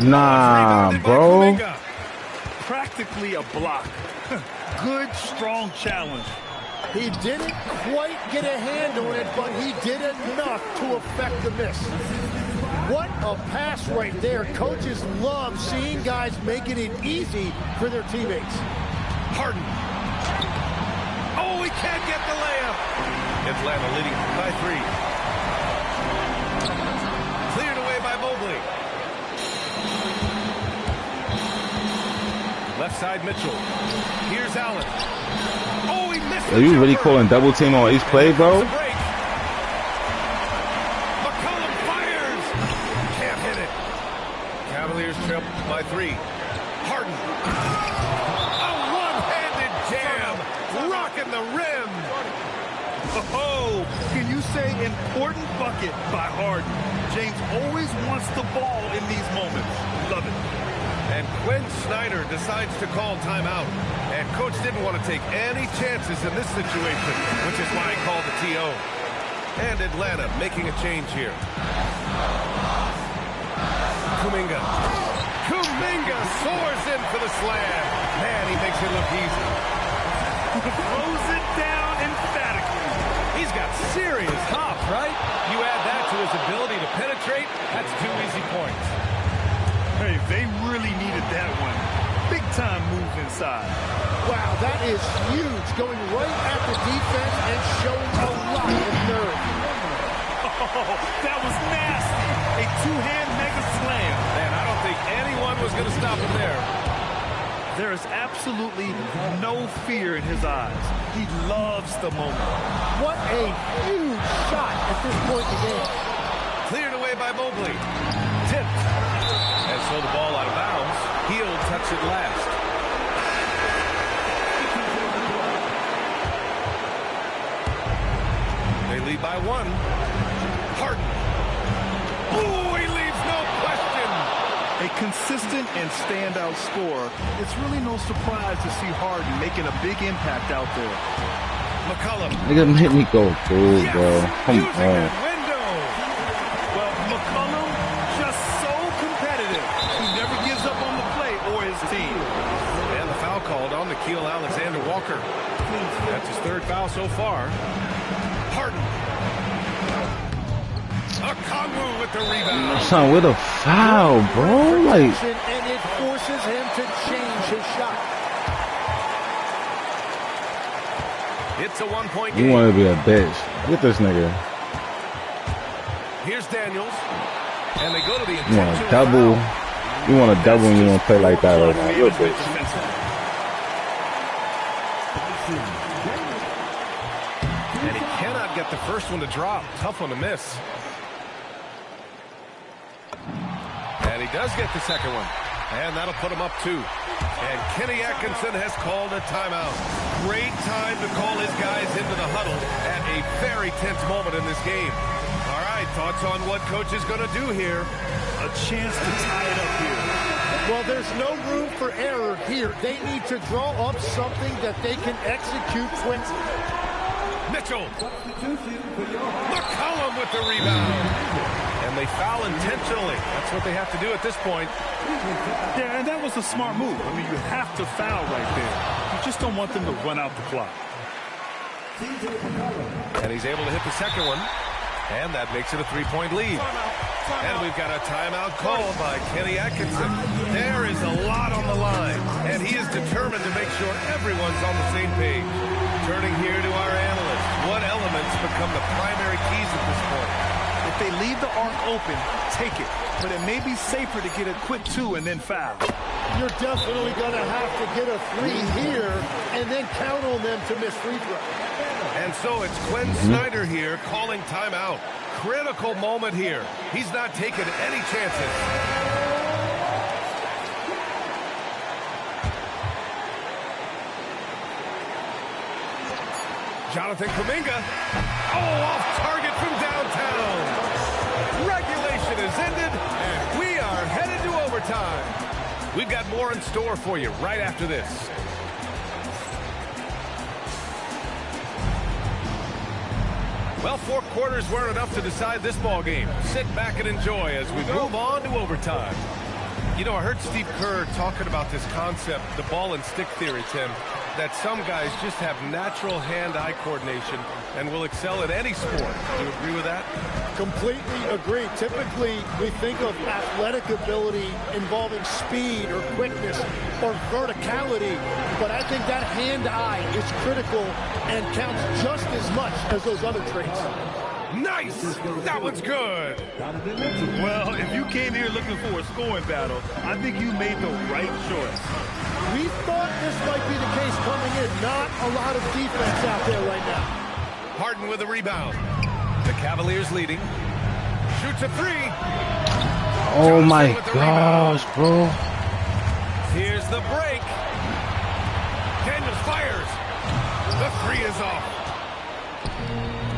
Nah, bro. Practically a block. Good, strong challenge. He didn't quite get a hand on it, but he did enough to affect the miss. What a pass right there. Coaches love seeing guys making it easy for their teammates. Harden. Oh, he can't get the layup. Atlanta leading by 3. Cleared away by Mobley. Left side Mitchell. Here's Allen. Oh, he missed. Are you really calling double team on each play, bro? McCollum fires. Can't hit it. Cavaliers trail by 3. Harden. A one-handed jam. Rocking the rim. Oh, can you say important bucket by Harden? James always wants the ball in these moments. Love it. And Quinn Snyder decides to call timeout. And coach didn't want to take any chances in this situation, which is why he called the TO. And Atlanta making a change here. Kuminga. Kuminga soars in for the slam. Man, he makes it look easy. Throws it down emphatically. He's got serious hop, right? You add that to his ability to penetrate, that's 2 easy points. Hey, they really needed that one. Big time move inside. Wow, that is huge. Going right at the defense and showing a lot of nerve. Oh, that was nasty. A two-hand mega slam. Man, I don't think anyone was going to stop him there. There is absolutely no fear in his eyes. He loves the moment. What a huge shot at this point in the game. Cleared away by Mobley. Tipped. And so the ball out of bounds. He'll touch it last. They lead by 1. Harden. Oh, he leaves no question. A consistent and standout scorer. It's really no surprise to see Harden making a big impact out there. McCollum. Nigga made me go through, bro. Come on. Well, McCollum just so competitive. He never gives up on the play or his team. And the foul called on Nickeil Alexander-Walker. That's his 3rd foul so far. Harden. Okongwu with the rebound. Son, with a foul, bro. Like, and it forces him to change his shot. It's a 1-point game. you want to be a bitch. Get this nigga. Here's Daniels. And they go to the You want to double. You want to double and you want to play like that right now. You're a bitch. And he cannot get the first one to drop. Tough one to miss. And he does get the second one. And that'll put him up 2. And Kenny Atkinson has called a timeout. Great time to call his guys into the huddle at a very tense moment in this game. All right, thoughts on what coach is going to do here? A chance to tie it up here. Well, there's no room for error here. They need to draw up something that they can execute quickly. Mitchell. McCollum with the rebound. And they foul intentionally. That's what they have to do at this point. Yeah, and that was a smart move. I mean, you have to foul right there. You just don't want them to run out the clock. And he's able to hit the second one. And that makes it a 3-point lead. And we've got a timeout called by Kenny Atkinson. There is a lot on the line. And he is determined to make sure everyone's on the same page. Turning here to our analysts. What elements become the primary keys at this point? If they leave the arc open, take it. But it may be safer to get a quick 2 and then foul. You're definitely going to have to get a 3 here and then count on them to miss free throw. And so it's Quinn Snyder here calling timeout. Critical moment here. He's not taking any chances. Jonathan Kuminga. Oh, off target from downtown. Regulation is ended, and we are headed to overtime. We've got more in store for you right after this. Well, 4 quarters weren't enough to decide this ball game. Sit back and enjoy as we move on to overtime. You know, I heard Steve Kerr talking about this concept, the ball and stick theory, Tim, that some guys just have natural hand-eye coordination and will excel at any sport. Do you agree with that? Completely agree. Typically, we think of athletic ability involving speed or quickness or verticality, but I think that hand-eye is critical and counts just as much as those other traits. Nice! That one's good! Well, if you came here looking for a scoring battle, I think you made the right choice. We thought this might be the case coming in. Not a lot of defense out there right now. Harden with a rebound. The Cavaliers leading. Shoots a 3. Oh my gosh, bro. Here's the break. Daniels fires. The 3 is off.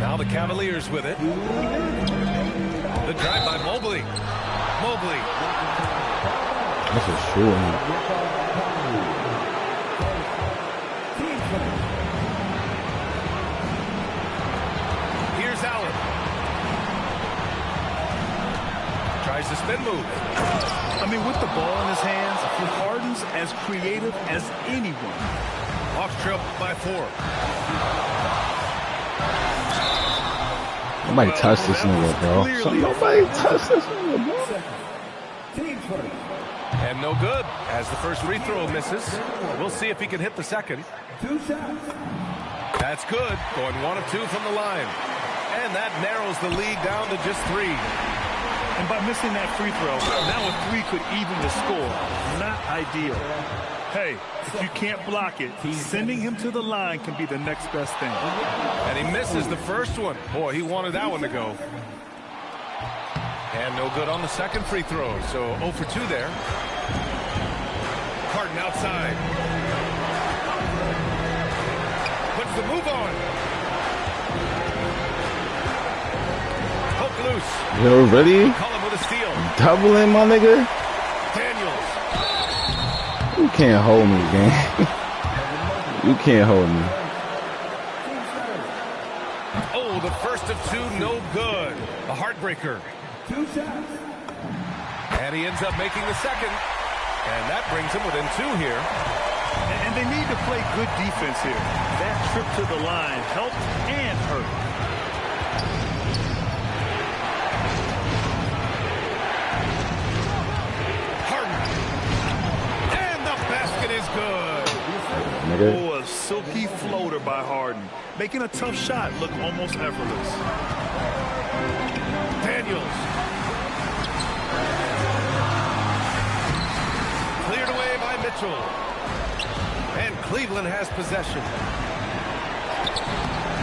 Now the Cavaliers with it. The drive by Mobley. Mobley. That's a shooting. Here's Allen. Tries to spin move. I mean, with the ball in his hands, Harden's as creative as anyone. Off trip by 4. Nobody touch this nigga, bro. Nobody touch this nigga, bro. And no good as the first free throw misses. We'll see if he can hit the second. That's good. Going 1 of 2 from the line. And that narrows the lead down to just 3. And by missing that free throw, now a 3 could even the score. Not ideal. Hey, if you can't block it, sending him to the line can be the next best thing. And he misses the first one. Boy, he wanted that one to go. And no good on the second free throw. So 0 for 2 there. Harden outside. Puts the move on. Poke loose. Yo, ready? Call him with a steal. Doubling, my nigga. Daniels. You can't hold me, gang. You can't hold me. Oh, the first of 2, no good. A heartbreaker. 2 shots. And he ends up making the second. And that brings him within 2 here. And they need to play good defense here. That trip to the line helped and hurt. Harden. And the basket is good. Oh, a silky floater by Harden. Making a tough shot look almost effortless. Daniels. Cleared away by Mitchell. And Cleveland has possession.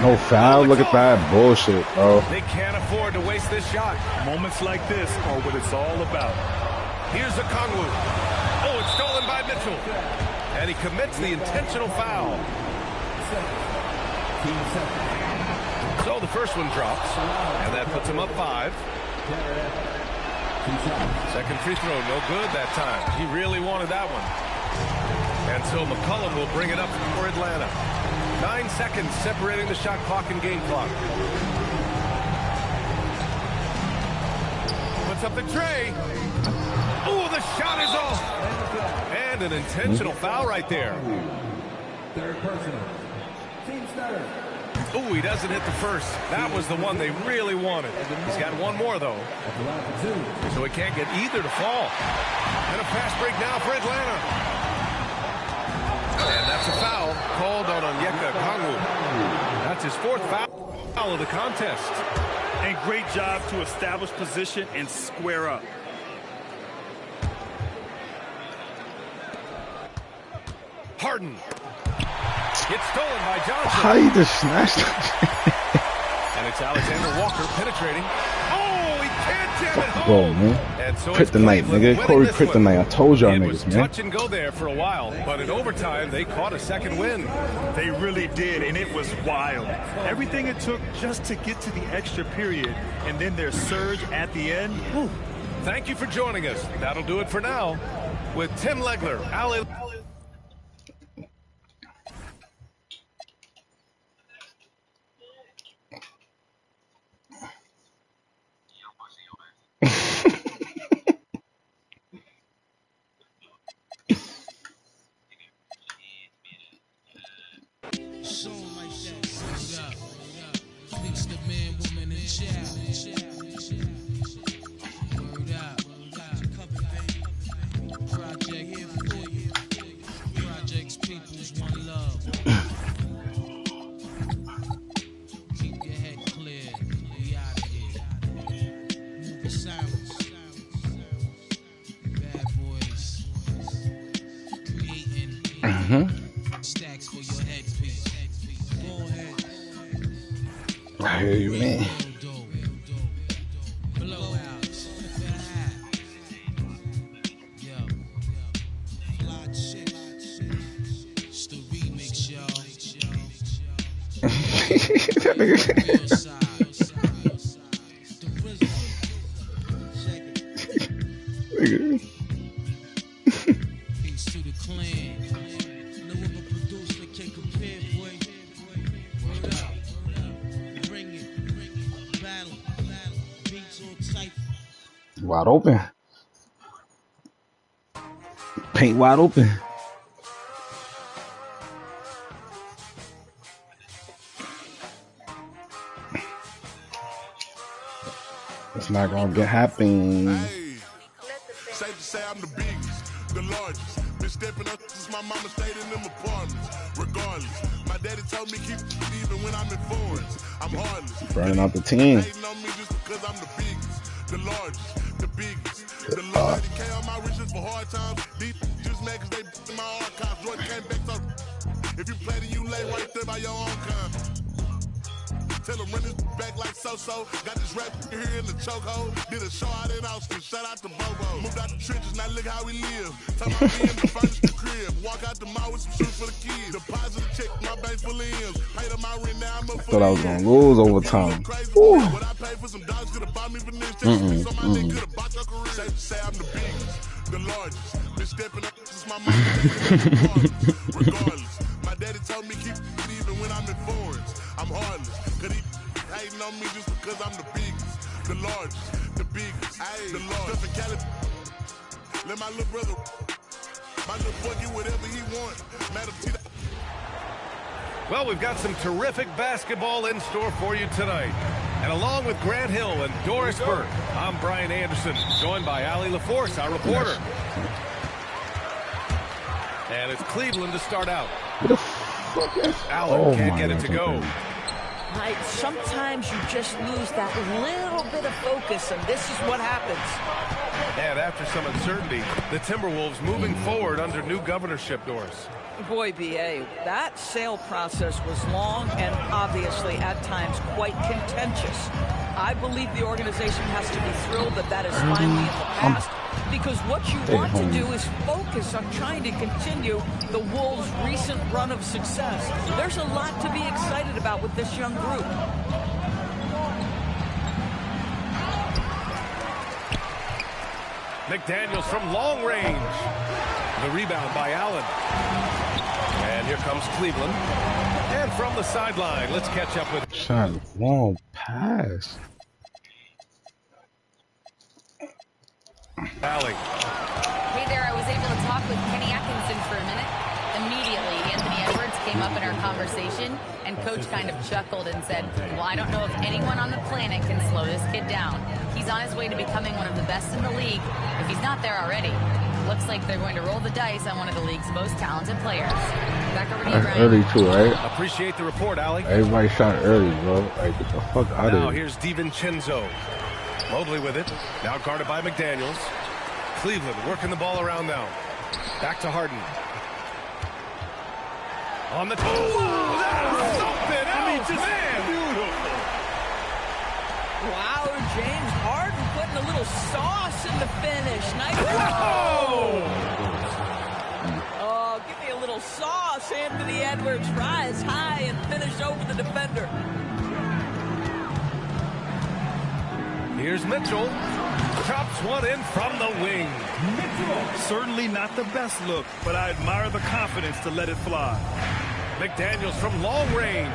No foul? Look at that bullshit, bro. They can't afford to waste this shot. Moments like this are what it's all about. Here's a Kongwu. Oh, it's stolen by Mitchell. And he commits the intentional foul. So the first one drops. And that puts him up 5. Second free throw, no good that time. He really wanted that one. And And so McCollum will bring it up for Atlanta. 9 seconds separating the shot clock and game clock. Puts up the tray. Oh, the shot is off. And an intentional foul right there. Third personal. Team starter. Oh, he doesn't hit the first. That was the one they really wanted. He's got one more, though. So he can't get either to fall. And a fast break now for Atlanta. And that's a foul called on Onyeka Okongwu. That's his 4th foul of the contest. And great job to establish position and square up. Harden. It's stolen by Johnson. How you just snatched it? And it's Alexander Walker penetrating. Oh, he can't jam it home. Bro, man. And so Kryptonite, nigga. Corey Kryptonite. I told y'all niggas, man. It was touch and go there for a while, but in overtime, they caught a second win. They really did, and it was wild. Everything it took just to get to the extra period, and then their surge at the end. Whew. Thank you for joining us. That'll do it for now. With Tim Legler, Ali. Stacks for your headpiece. Go ahead. I hear you, man. Blowouts. Yo. Fly shit. It's the remix, y'all. Real size. The rhythm. Check it. Peace to the clan. No other producer can compare, boy. Word up. Bring it. Battle. Beats all tight. Wide open. Paint wide open. It's not gonna get happen. Hey, safe to say I'm the biggest, the largest. Been stepping up since my mama stayed in them apartments. Regardless, my daddy told me keep even when I'm in foreigns. I'm heartless. Burning out the team. Hating on me just because I'm the biggest, the largest, the biggest. The Lord came on my riches for hard times. These just mad because they in my archives. Jordan came back so if you play then you lay right there by your own kind. Tell him run this back like so-so. Got this rap here in the chokehold. Did a show out in Austin. Shout out to Bobo. Moved out the trenches, now look how we live. Talking about me in the furniture crib. Walk out the mall with some shoes for the kids. Deposit a check, my bank full of M's. Paid up my rent, now I'm up for Thought I was gonna lose overtime. What I paid for some dogs could have bought me for this. So my nigga could have bought your career. Safe to say I'm the biggest, the largest. Been stepping up since my mama stayed in the regardless. My daddy told me keep it even when I'm in foreigns. I'm heartless, cause he hating on me just because I'm the biggest, the largest, the biggest, the largest. Cali, let my little brother, my little boy get whatever he want. Well, we've got some terrific basketball in store for you tonight. And along with Grant Hill and Doris Burke, I'm Brian Anderson, joined by Ali LaForce, our reporter. And it's Cleveland to start out. Allen can't get it to go. Right, sometimes you just lose that little bit of focus, and this is what happens. And after some uncertainty, the Timberwolves moving forward under new governorship, Doris. Boy, B.A., that sale process was long and obviously at times quite contentious. I believe the organization has to be thrilled that that is finally in the past, because what you want to do is focus on trying to continue the Wolves' recent run of success. There's a lot to be excited about with this young group. McDaniels from long range. The rebound by Allen. Here comes Cleveland. And from the sideline, let's catch up with... Shot long pass. Allie. Hey there, I was able to talk with Kenny Atkinson for a minute. Immediately, Anthony Edwards came up in our conversation, and Coach kind of chuckled and said, well, I don't know if anyone on the planet can slow this kid down. He's on his way to becoming one of the best in the league, if he's not there already. Looks like they're going to roll the dice on one of the league's most talented players. Back over to you, Brian. Early too, right? Appreciate the report, Allie. Everybody shot early, bro. Like, get the fuck out of here. Now here's DiVincenzo. Mobley with it. Now guarded by McDaniels. Cleveland working the ball around now. Back to Harden. On the toe. Whoa, that's something else, man. Beautiful. Wow, James Harden putting a little sauce in the finish. Nice. Whoa! Oh, give me a little sauce. Anthony Edwards rise high and finish over the defender. Here's Mitchell. Chops one in from the wing. Mitchell. Certainly not the best look, but I admire the confidence to let it fly. McDaniels from long range.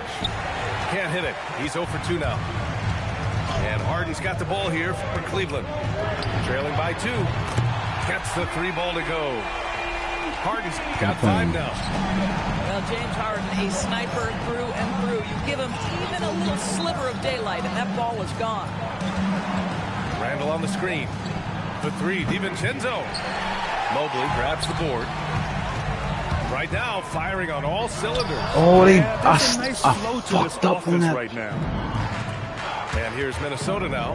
Can't hit it. He's 0 for 2 now. And Harden's got the ball here for Cleveland. Trailing by 2. Gets the 3 ball to go. Harden's got 5 now. Well, James Harden, a sniper through and through. You give him even a little sliver of daylight, and that ball is gone. Randall on the screen. The 3, DiVincenzo. Mobley grabs the board. Right now, firing on all cylinders. Oh, they nice flow to this fucked up on that right now. And here's Minnesota now.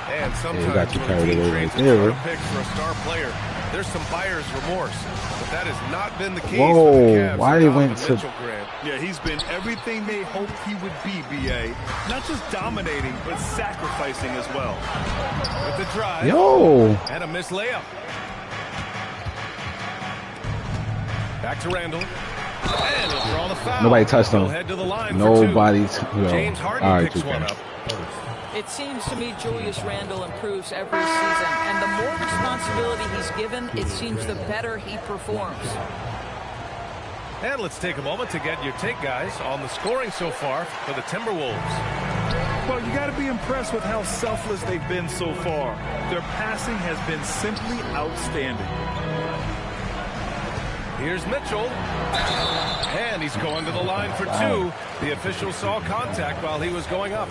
And got sometimes you when a carried team away trades right a there. top pick for a star player, there's some buyer's remorse. But that has not been the case. Whoa, for the Cavs why and he Donovan went to- Mitchell, Grant. Yeah, he's been everything they hoped he would be, B.A. Not just dominating, but sacrificing as well. With the drive. Yo. And a missed layup. Back to Randall. And he'll draw the foul. Nobody touched him. He'll head to the line Nobody. for 2. James Harden All right, picks one up. It seems to me Julius Randle improves every season, and the more responsibility he's given, it seems the better he performs. And let's take a moment to get your take, guys, on the scoring so far for the Timberwolves. Well, you got to be impressed with how selfless they've been so far. Their passing has been simply outstanding. Here's Mitchell. And he's going to the line for 2. The official saw contact while he was going up.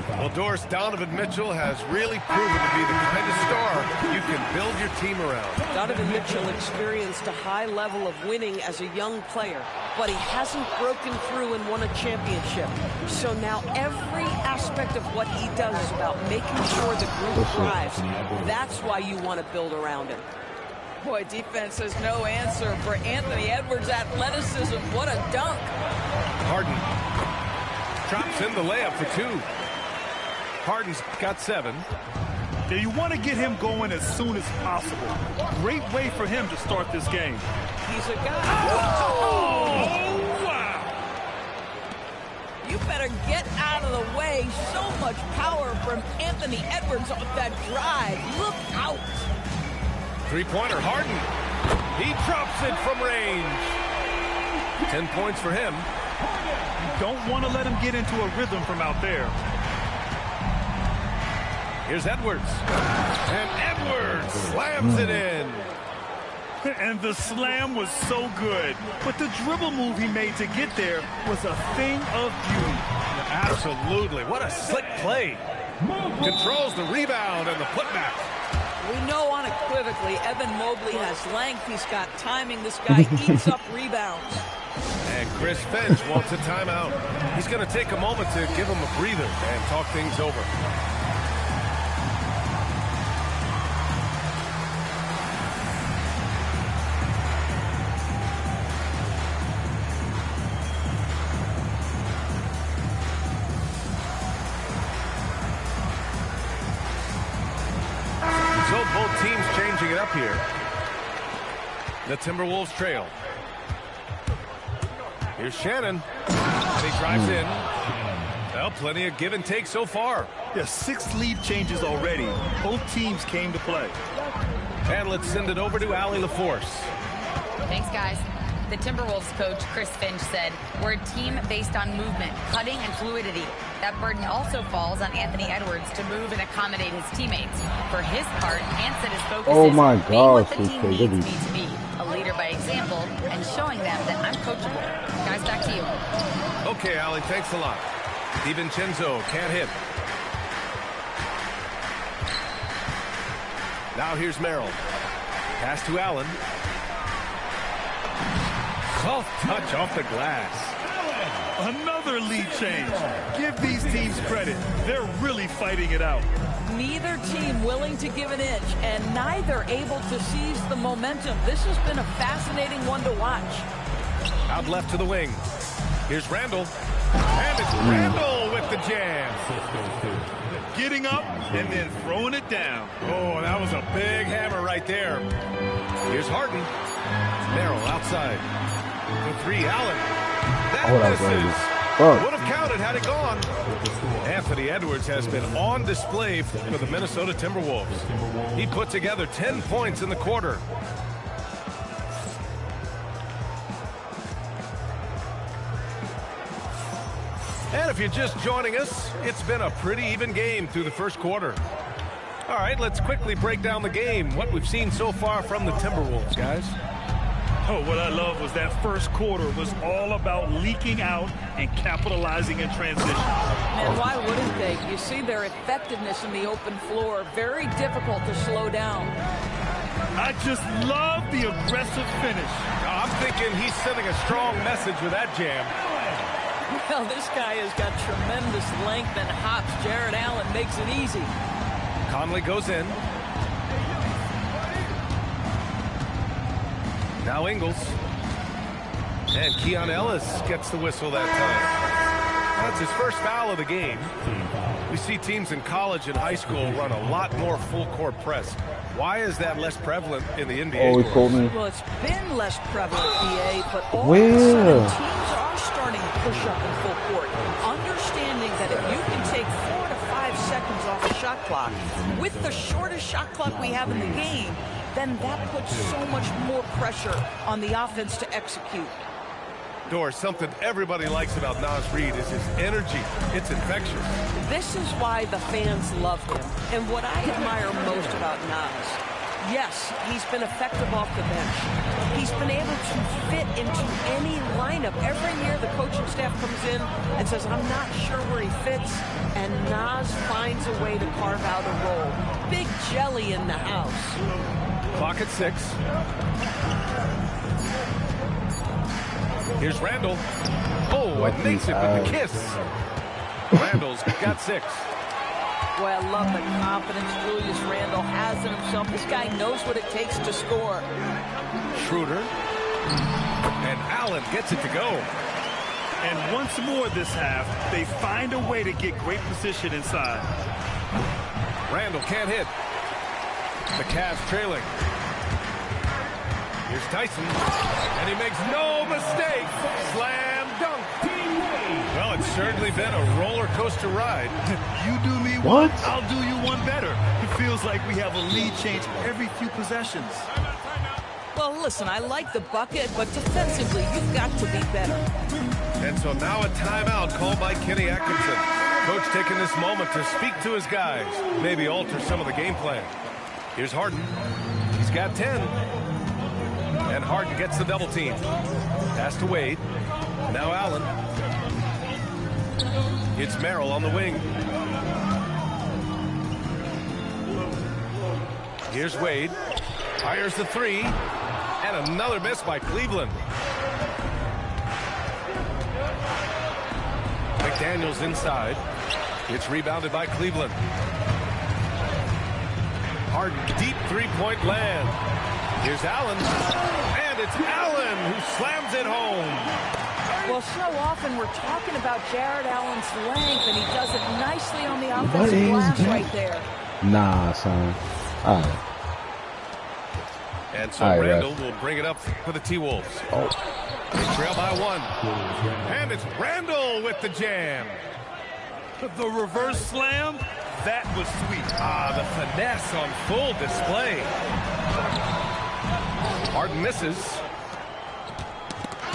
Well, Doris, Donovan Mitchell has really proven to be the kind of star you can build your team around. Donovan Mitchell experienced a high level of winning as a young player, but he hasn't broken through and won a championship. So now every aspect of what he does is about making sure the group thrives. That's why you want to build around him. Boy, defense has no answer for Anthony Edwards' athleticism. What a dunk. Harden drops in the layup for 2. Harden's got 7. Yeah, you want to get him going as soon as possible. Great way for him to start this game. He's a guy. Oh, wow. You better get out of the way. So much power from Anthony Edwards off that drive. Look out. 3-pointer, Harden. He drops it from range. 10 points for him. You don't want to let him get into a rhythm from out there. Here's Edwards. And Edwards slams it in. And the slam was so good. But the dribble move he made to get there was a thing of beauty. Absolutely. What a slick play. Controls the rebound and the putback. We know unequivocally Evan Mobley has length. He's got timing. This guy eats up rebounds. And Chris Finch wants a timeout. He's going to take a moment to give him a breather and talk things over. So both teams changing it up here. The Timberwolves trail. Here's Shannon. And he drives in. Well, plenty of give and take so far. Yeah, 6 lead changes already. Both teams came to play. And let's send it over to Allie LaForce. Thanks, guys. The Timberwolves coach, Chris Finch, said, "We're a team based on movement, cutting, and fluidity. That burden also falls on Anthony Edwards to move and accommodate his teammates. For his part, Ant said his focus is being what the team needs me to be, a leader by example, and showing them that I'm coachable." Guys, back to you. Okay, Allie, thanks a lot. DiVincenzo can't hit. Now here's Merrill. Pass to Allen. Soft touch off the glass. Another lead change. Give these teams credit. They're really fighting it out. Neither team willing to give an inch, and neither able to seize the momentum. This has been a fascinating one to watch. Out left to the wing. Here's Randall. And it's Randall with the jam. Getting up and then throwing it down. Oh, that was a big hammer right there. Here's Harden. Merrill outside. The three, Allen. That misses. Would have counted had it gone. Anthony Edwards has been on display for the Minnesota Timberwolves. He put together 10 points in the quarter. And if you're just joining us, it's been a pretty even game through the first quarter. All right, let's quickly break down the game, what we've seen so far from the Timberwolves, guys. Oh, what I love was that first quarter was all about leaking out and capitalizing in transition. And why wouldn't they? You see their effectiveness in the open floor. Very difficult to slow down. I just love the aggressive finish. I'm thinking he's sending a strong message with that jam. Well, this guy has got tremendous length and hops. Jared Allen makes it easy. Conley goes in. Now Ingles. And Keon Ellis gets the whistle that time. That's his first foul of the game. We see teams in college and high school run a lot more full-court press. Why is that less prevalent in the NBA? Oh, he called me. Well, it's been less prevalent, BA, but all of a sudden teams are starting to push up in full court, understanding that if you can take 4 to 5 seconds off the shot clock, with the shortest shot clock we have in the game, then that puts so much more pressure on the offense to execute. Doris, something everybody likes about Naz Reid is his energy. It's infectious. This is why the fans love him. And what I admire most about Naz, yes, he's been effective off the bench. He's been able to fit into any lineup. Every year the coaching staff comes in and says, I'm not sure where he fits. And Naz finds a way to carve out a role. Big jelly in the house. Clock at 6. Here's Randall. Oh, and makes it with the kiss. Randall's got 6. Boy, I love the confidence Julius Randall has in himself. This guy knows what it takes to score. Schroeder. And Allen gets it to go. And once more this half, they find a way to get great position inside. Randall can't hit. The Cavs trailing. Here's Tyson, and he makes no mistake. Slam dunk. Well, it's certainly been a roller coaster ride. You do me one, I'll do you one better. It feels like we have a lead change every few possessions. Well, listen, I like the bucket, but defensively, you've got to be better. And so now a timeout called by Kenny Atkinson. Coach taking this moment to speak to his guys, maybe alter some of the game plan. Here's Harden. He's got 10. And Harden gets the double team. Pass to Wade. Now Allen. It's Merrill on the wing. Here's Wade. Fires the 3. And another miss by Cleveland. McDaniels inside. It's rebounded by Cleveland. Harden, deep three-point land. Here's Allen, and it's Allen who slams it home. Well, so often we're talking about Jared Allen's length, and he does it nicely on the offensive glass right there. Nah, son. All right. And so Randall will bring it up for the T-Wolves. Oh. They trail by 1. And it's Randall with the jam. The reverse slam, that was sweet. Ah, the finesse on full display. Harden misses.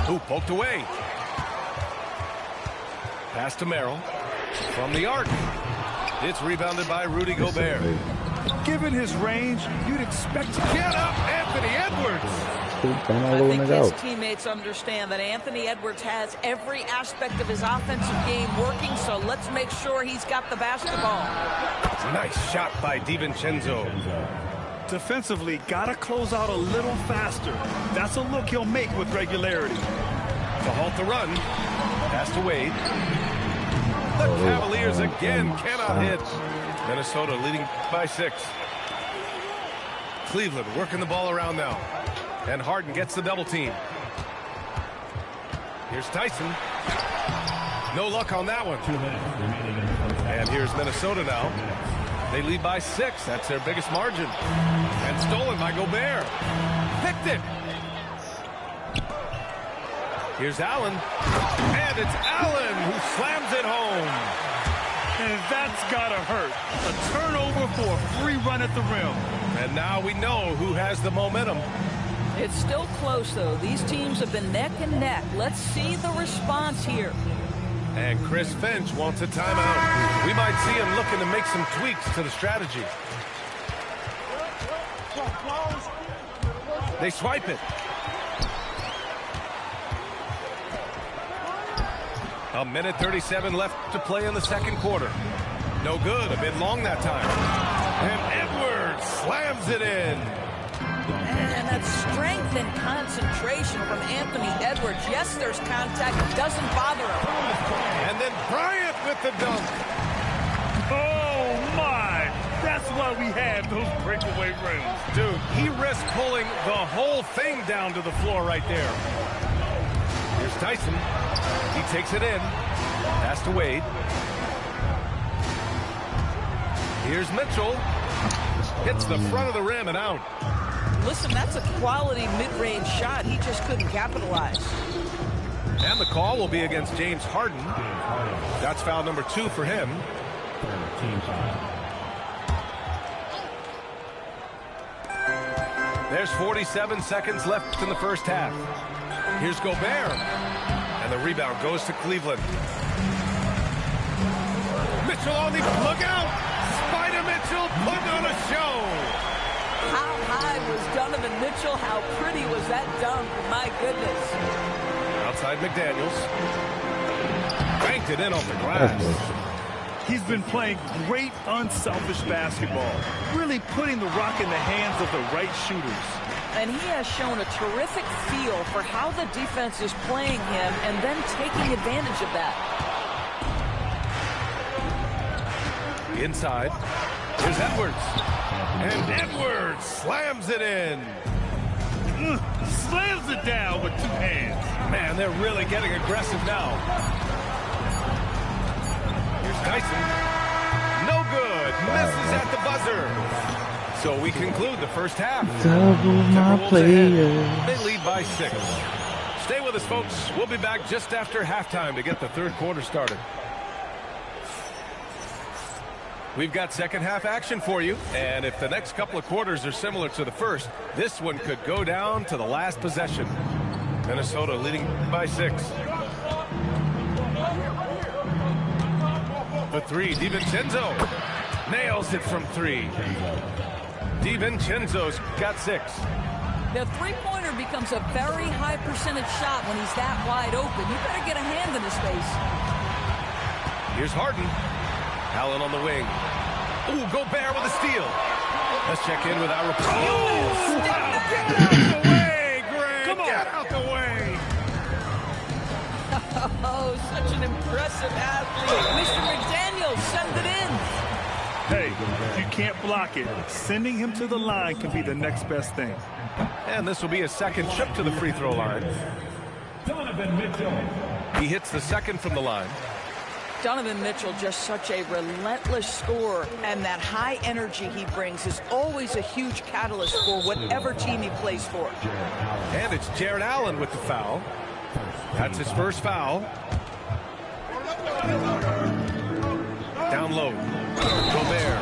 Ooh, poked away. Pass to Merrill. From the arc. It's rebounded by Rudy Gobert. Given his range, you'd expect to get up Anthony Edwards. I think his teammates understand that Anthony Edwards has every aspect of his offensive game working, so let's make sure he's got the basketball. Nice shot by DiVincenzo. Defensively, gotta close out a little faster. That's a look he'll make with regularity. To halt the run. Pass to Wade. The Cavaliers again cannot hit. Minnesota leading by 6. Cleveland working the ball around now. And Harden gets the double team. Here's Tyson. No luck on that one. And here's Minnesota now. They lead by 6. That's their biggest margin. And stolen by Gobert. Picked it. Here's Allen. And it's Allen who slams it home. And that's gotta hurt. A turnover for a free run at the rim. And now we know who has the momentum. It's still close, though. These teams have been neck and neck. Let's see the response here. And Chris Finch wants a timeout. We might see him looking to make some tweaks to the strategy. They swipe it. A minute 37 left to play in the second quarter. No good. A bit long that time. And Edwards slams it in. And that strength and concentration from Anthony Edwards. Yes, there's contact. It doesn't bother him. And then Bryant with the dunk. Oh, my. That's why we have those breakaway rims. Dude, he risked pulling the whole thing down to the floor right there. Here's Tyson. He takes it in. Pass to Wade. Here's Mitchell. Hits the front of the rim and out. Listen, that's a quality mid-range shot. He just couldn't capitalize. And the call will be against James Harden. That's foul number 2 for him. There's 47 seconds left in the first half. Here's Gobert. And the rebound goes to Cleveland. Mitchell on the look out. Spider Mitchell putting on a show. How high was Donovan Mitchell? How pretty was that dunk? My goodness. Outside McDaniels. Banked it in off the glass. He's been playing great unselfish basketball. Really putting the rock in the hands of the right shooters. And he has shown a terrific feel for how the defense is playing him and then taking advantage of that. Inside. Here's Edwards. And Edwards slams it in. Slams it down with 2 hands. Man, they're really getting aggressive now. Here's Tyson. No good. Misses at the buzzer. So we conclude the first half. Double my players. They lead by 6. Stay with us, folks. We'll be back just after halftime to get the third quarter started. We've got second half action for you, and if the next couple of quarters are similar to the first, this one could go down to the last possession. Minnesota leading by 6. For 3, DiVincenzo nails it from 3. DiVincenzo's got 6. The three-pointer becomes a very high percentage shot when he's that wide open. You better get a hand in his face. Here's Harden. Allen on the wing. Ooh, Gobert with a steal. Let's check in with our report. Oh, get out the way, Greg. Come on. Get out the way. Oh, such an impressive athlete. Mr. McDaniels, send it in. Hey, if you can't block it, sending him to the line can be the next best thing. And this will be a second trip to the free throw line. Donovan Mitchell. He hits the second from the line. Donovan Mitchell, just such a relentless scorer, and that high energy he brings is always a huge catalyst for whatever team he plays for. And it's Jared Allen with the foul. That's his first foul. Down low. Gobert.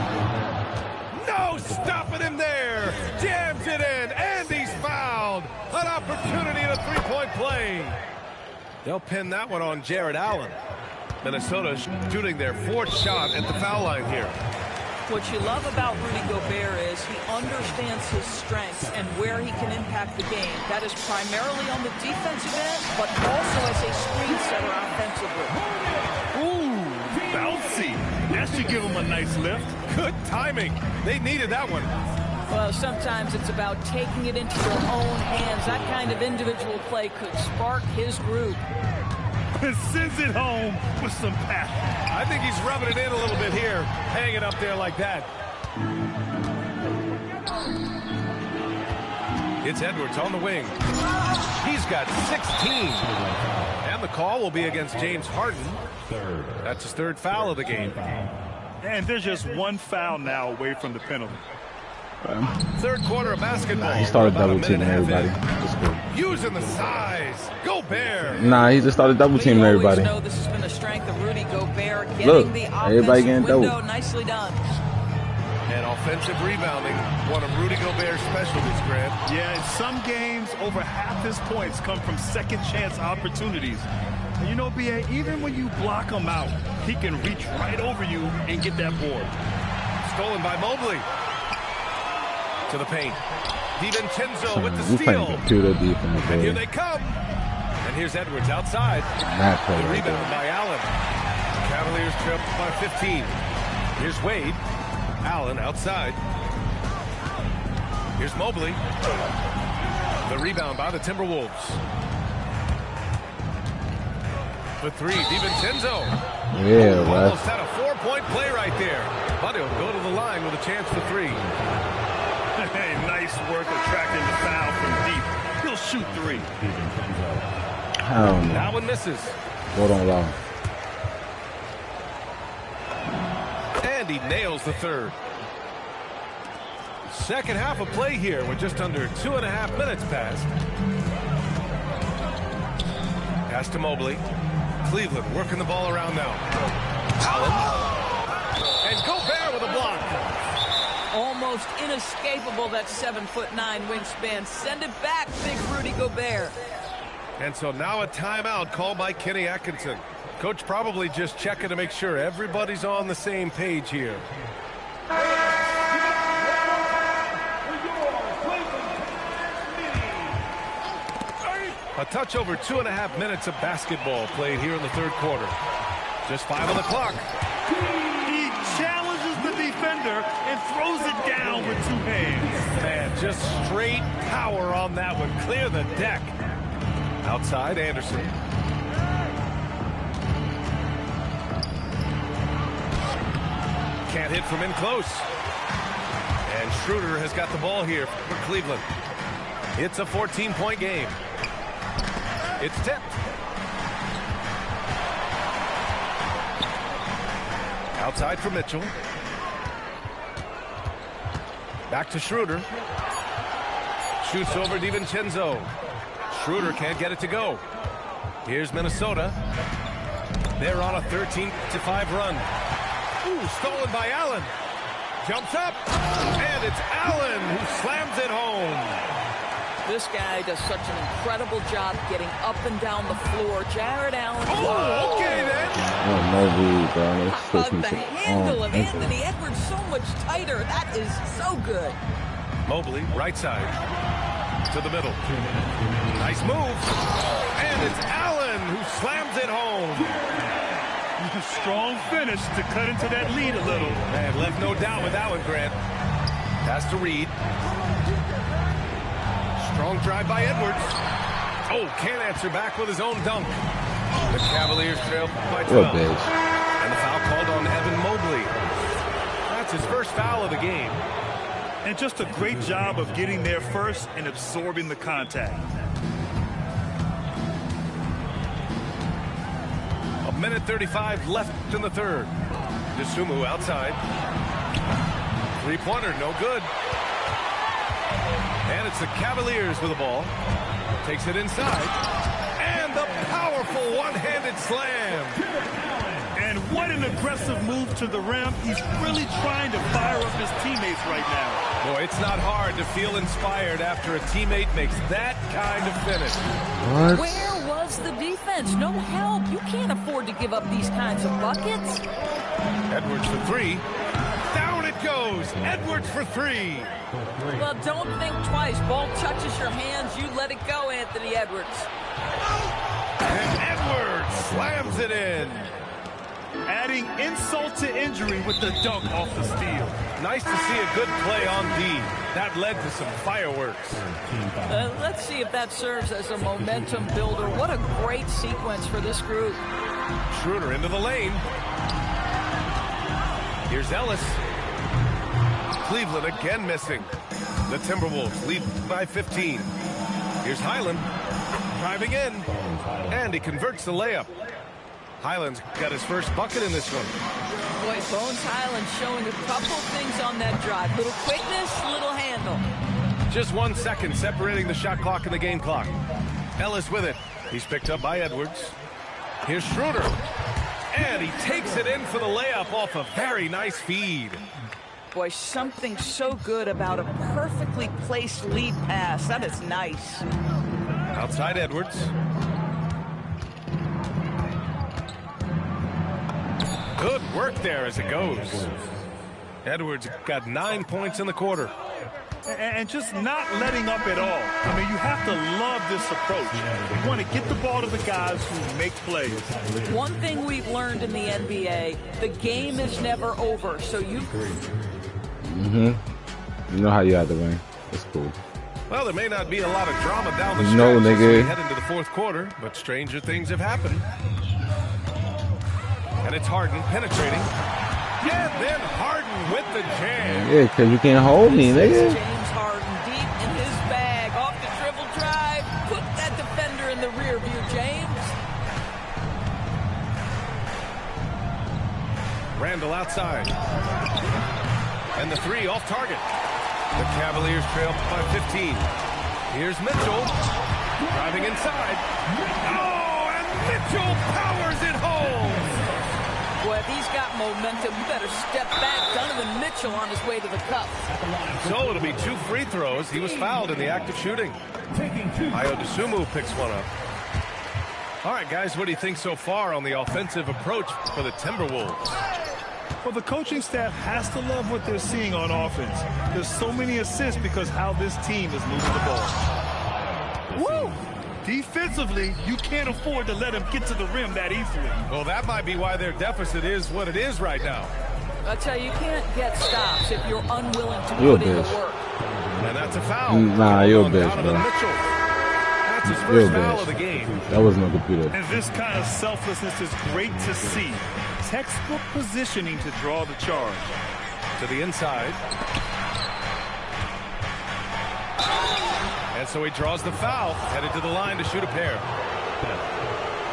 No stopping him there. Jams it in, and he's fouled. An opportunity in a three-point play. They'll pin that one on Jared Allen. Minnesota shooting their 4th shot at the foul line here. What you love about Rudy Gobert is he understands his strengths and where he can impact the game. That is primarily on the defensive end, but also as a screen setter offensively. Ooh, bouncy. That should give him a nice lift. Good timing. They needed that one. Well, sometimes it's about taking it into your own hands. That kind of individual play could spark his group. Sends it home with some passion. I think he's rubbing it in a little bit here, hanging up there like that. It's Edwards on the wing. He's got 16. And the call will be against James Harden. That's his 3rd foul of the game. And there's just one foul now away from the penalty. 3rd quarter of basketball. He started double teaming everybody. Using the size. Gobert. Nah, he just started double teaming everybody. Know this has been a strength of Rudy Gobert. Getting Look, the everybody getting window. double. Nicely done. And offensive rebounding, one of Rudy Gobert's specialties, Grant. Yeah, in some games, over half his points come from second chance opportunities. And you know, B.A., even when you block him out, he can reach right over you and get that board. Stolen by Mobley. To the paint. DiVincenzo with the steal. Playing computer defense, and here they come. And here's Edwards outside. The rebound by Allen. Cavaliers trail by 15. Here's Wade. Allen outside. Here's Mobley. The rebound by the Timberwolves. For 3, DiVincenzo. Yeah, almost had a 4-point play right there. But he'll go to the line with a chance for 3. Hey, nice work attracting the foul from deep. He'll shoot 3. That one misses. Hold on, long. And he nails the 3rd. Second half of play here with just under 2.5 minutes passed. Pass to Mobley. Cleveland working the ball around now. Allen. And Gobert with a block. Almost inescapable, that 7'9" wingspan. Send it back, big Rudy Gobert. And so now a timeout called by Kenny Atkinson. Coach probably just checking to make sure everybody's on the same page here. A touch over 2.5 minutes of basketball played here in the 3rd quarter. Just 5 on the clock. He challenges the defender and throws it down with 2 hands. Man, just straight power on that one. Clear the deck. Outside, Anderson. Can't hit from in close. And Schroeder has got the ball here for Cleveland. It's a 14-point game. It's tipped. Outside for Mitchell. Back to Schroeder. Shoots over DiVincenzo. Schroeder can't get it to go. Here's Minnesota. They're on a 13-5 run. Ooh, stolen by Allen. Jumps up. And it's Allen who slams it home. This guy does such an incredible job getting up and down the floor. Jared Allen. Oh, okay then. Oh, no read, bro. The handle of Anthony Edwards so much tighter. That is so good. Mobley, right side. To the middle. Nice move. And it's Allen who slams it home. Strong finish to cut into that lead a little. Man, left no doubt with that one, Grant. Pass to Reed. Strong drive by Edwards. Oh, can't answer back with his own dunk. The Cavaliers trail by 12. And the foul called on Evan Mobley. That's his first foul of the game. And just a great job of getting there first and absorbing the contact. A minute 35 left in the 3rd. Dosunmu outside. Three-pointer, no good. And it's the Cavaliers with the ball. Takes it inside. And the powerful one-handed slam. And what an aggressive move to the rim. He's really trying to fire up his teammates right now. Boy, it's not hard to feel inspired after a teammate makes that kind of finish. What? Where was does the defense. No help. You can't afford to give up these kinds of buckets. Edwards for three. Down it goes. Edwards for three. Well, don't think twice. Ball touches your hands. You let it go, Anthony Edwards. And Edwards slams it in. Adding insult to injury with the dunk off the steal. Nice to see a good play on D. That led to some fireworks. Let's see if that serves as a momentum builder. What a great sequence for this group. Schroeder into the lane. Here's Ellis. Cleveland again missing. The Timberwolves lead by 15. Here's Highland driving in, and he converts the layup. Highland's got his first bucket in this one. Boy, Bones Highland showing a couple things on that drive. Little quickness, little handle. Just 1 second separating the shot clock and the game clock. Ellis with it. He's picked up by Edwards. Here's Schroeder. And he takes it in for the layup off a very nice feed. Boy, something so good about a perfectly placed lead pass. That is nice. Outside Edwards. Good work there as it goes. Edwards got 9 points in the quarter. And just not letting up at all. I mean, you have to love this approach. You want to get the ball to the guys who make plays. One thing we've learned in the NBA, the game is never over. So you... You know how you have to win. It's cool. Well, there may not be a lot of drama down the stretch No, as we nigga. head into the fourth quarter, but stranger things have happened. And it's Harden penetrating. Yeah, then Harden with the jam. Yeah, because you can't hold me, nigga. James Harden deep in his bag. Off the dribble drive. Put that defender in the rear view, James. Randall outside. And the three off target. The Cavaliers trail by 15. Here's Mitchell. Driving inside. Oh, and Mitchell powers it home. Boy, if he's got momentum, you better step back. Donovan Mitchell on his way to the cup. So it'll be 2 free throws. He was fouled in the act of shooting. Ayo Dosunmu picks one up. All right, guys, what do you think so far on the offensive approach for the Timberwolves? Well, the coaching staff has to love what they're seeing on offense. There's so many assists because how this team is moving the ball. Woo! Defensively, you can't afford to let them get to the rim that easily. Well, that might be why their deficit is what it is right now. I tell you, you can't get stops if you're unwilling to You're a put in the bitch. work. And that's a foul. Nah, you're a bitch, Donovan bro. Mitchell. That's his You're a first foul of the bitch. game. That was no computer. And this kind of selflessness is great to see. Textbook positioning to draw the charge. To the inside. And so he draws the foul, headed to the line to shoot a pair.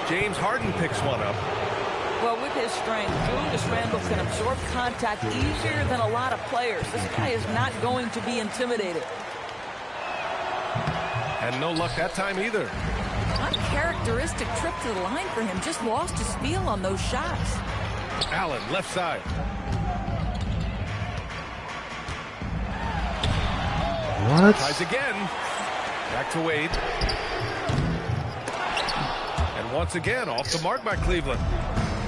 James Harden picks one up. Well, with his strength, Julius Randle can absorb contact easier than a lot of players. This guy is not going to be intimidated. And no luck that time either. Uncharacteristic trip to the line for him. Just lost his feel on those shots. Allen, left side. What? Tries again. Back to Wade. And once again, off the mark by Cleveland.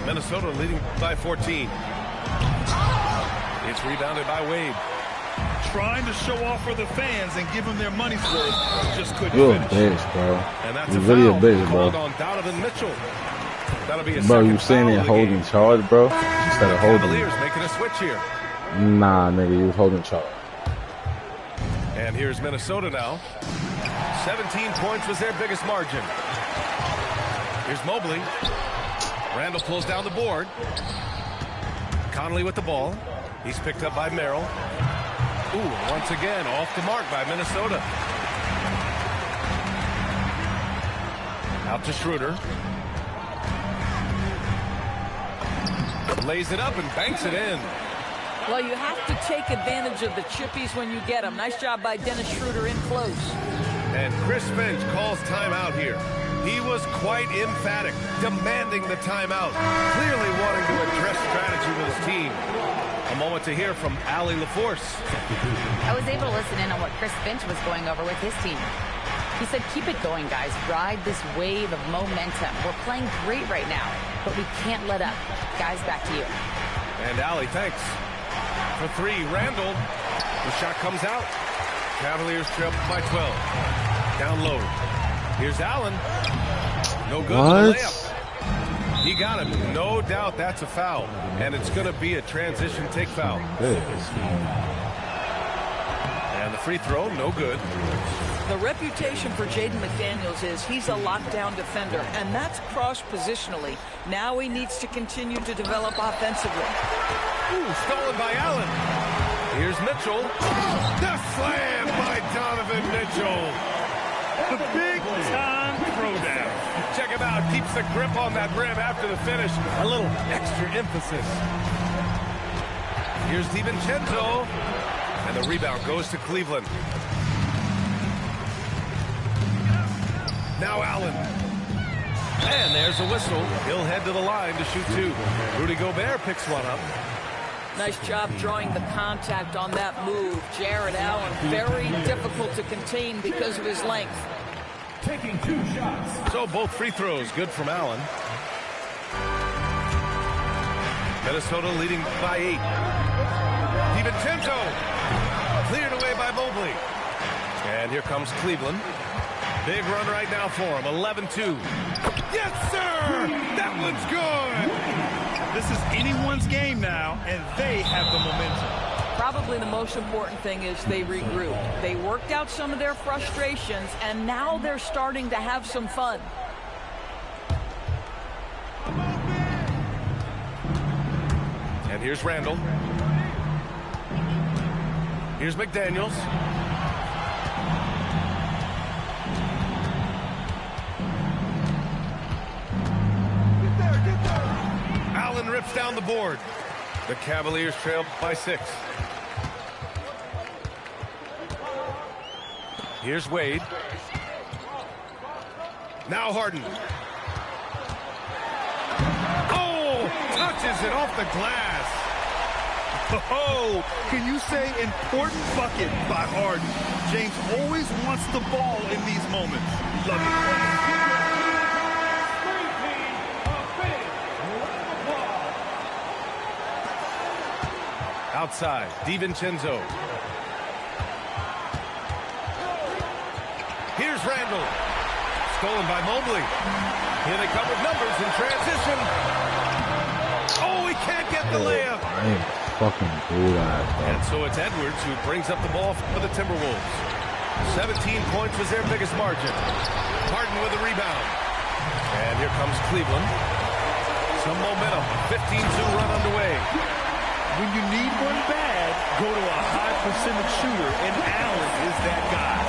Minnesota leading by 14. It's rebounded by Wade. Trying to show off for the fans and give them their money's worth. Just couldn't You're a finish. bitch, bro. And that's You're a really foul a bitch, called bro. on Donovan Mitchell. That'll be a Bro, you second saying foul you're of the holding game. charge, bro? Instead of holding. Cavaliers making a switch here. Nah, nigga, you was holding charge. And here's Minnesota now. 17 points was their biggest margin. Here's Mobley. Randall pulls down the board. Conley with the ball. He's picked up by Merrill. Ooh, once again, off the mark by Minnesota. Out to Schroeder. Lays it up and banks it in. Well, you have to take advantage of the chippies when you get them. Nice job by Dennis Schroeder in close. And Chris Finch calls timeout here. He was quite emphatic, demanding the timeout, clearly wanting to address strategy with his team. A moment to hear from Allie LaForce. I was able to listen in on what Chris Finch was going over with his team. He said, keep it going, guys. Ride this wave of momentum. We're playing great right now, but we can't let up. Guys, back to you. And Allie, thanks. For three, Randall. The shot comes out. Cavaliers trail by 12. Down low. Here's Allen. No good for the layup. He got him. No doubt that's a foul. And it's going to be a transition take foul. And the free throw, no good. The reputation for Jaden McDaniels is he's a lockdown defender, and that's cross-positionally. Now he needs to continue to develop offensively. Ooh, stolen by Allen. Here's Mitchell. The slam by Donovan Mitchell. The big-time throwdown. Check him out. Keeps the grip on that rim after the finish. A little extra emphasis. Here's DiVincenzo. And the rebound goes to Cleveland. Now Allen. And there's a whistle. He'll head to the line to shoot two. Rudy Gobert picks one up. Nice job drawing the contact on that move. Jared Allen, very difficult to contain because of his length. Taking 2 shots. So both free throws good from Allen. Minnesota leading by 8. DiVincenzo cleared away by Mobley. And here comes Cleveland. Big run right now for him. 11-2. Yes, sir! That one's good! This is anyone's game now, and they have the momentum. Probably the most important thing is they regrouped. They worked out some of their frustrations, and now they're starting to have some fun. And here's Randall. Here's McDaniels. Allen rips down the board. The Cavaliers trail by 6. Here's Wade. Now Harden. Oh, touches it off the glass. Oh, can you say important bucket by Harden? James always wants the ball in these moments. Love it. Outside, DiVincenzo. Here's Randall. Stolen by Mobley. Here they come with numbers in transition. Oh, he can't get the layup. Fucking do that, bro. And so it's Edwards who brings up the ball for the Timberwolves. 17 points was their biggest margin. Harden with a rebound. And here comes Cleveland. Some momentum. 15-2 run underway. When you need one bad, go to a high percentage shooter, and Allen is that guy.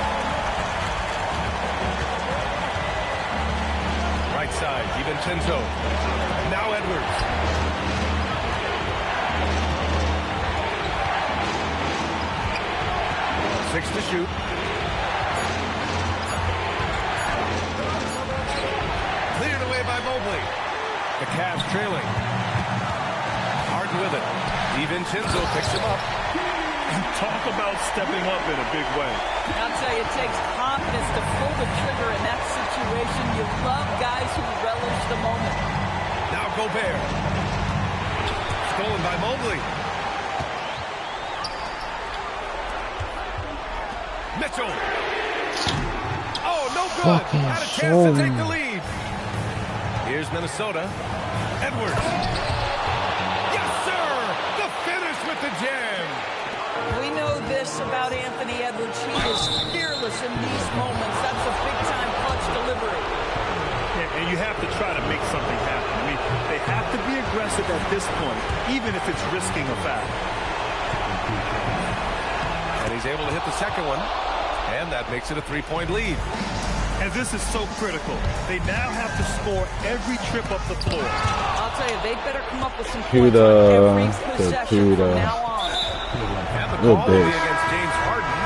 Right side, DiVincenzo. Now Edwards. Six to shoot. Cleared away by Mobley. The Cavs trailing. Harden with it. DiVincenzo picks him up. Talk about stepping up in a big way. I'll tell you, it takes confidence to pull the trigger in that situation. You love guys who relish the moment. Now Gobert. Stolen by Mobley. Mitchell. Oh, no good. Had a chance to take the lead. Here's Minnesota. Edwards. Yes, sir. The finish with the jam. We know this about Anthony Edwards. He is fearless in these moments. That's a big-time clutch delivery. And you have to try to make something happen. I mean, they have to be aggressive at this point, even if it's risking a foul. And he's able to hit the second one. And that makes it a 3-point lead. And this is so critical. They now have to score every trip up the floor. I'll tell you, they better come up with some points on every possession from now on. And the call will be against James Harden.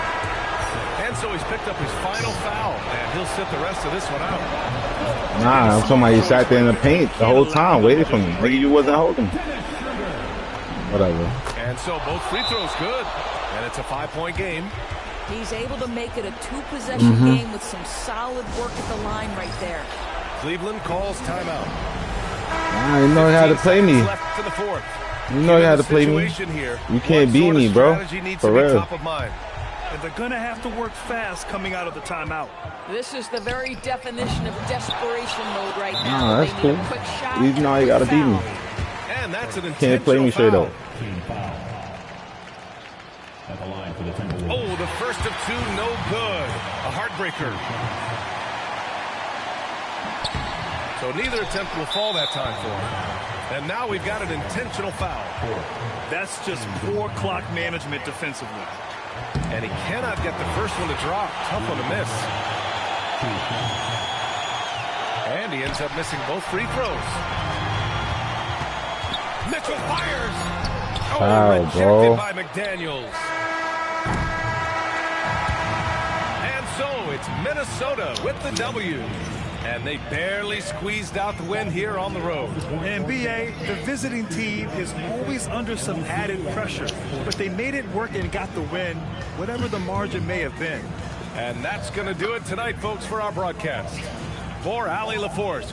And so he's picked up his final foul. And he'll sit the rest of this one out. Nah, I'm talking about he sat there in the paint the whole time waiting for me. Maybe you wasn't holding. Whatever. And so both free throws good. And it's a 5-point game. He's able to make it a two-possession game with some solid work at the line right there. Cleveland calls timeout. You know how to play me. Left to the fourth. You know how to play me. You can't beat me, bro. For real. And they're going to have to work fast coming out of the timeout. This is the very definition of desperation mode right now. Nah, that's cool. You know you got to beat me. And that's an Can't play me straight up. Oh, the first of two, no good. A heartbreaker. So neither attempt will fall that time for him. And now we've got an intentional foul. That's just poor clock management defensively. And he cannot get the first one to drop. Tough one to miss. And he ends up missing both free throws. Mitchell fires. Foul, bro. By McDaniels. And so it's Minnesota with the W. And they barely squeezed out the win here on the road. And BA, the visiting team is always under some added pressure. But they made it work and got the win, whatever the margin may have been. And that's going to do it tonight, folks, for our broadcast. For Allie LaForce.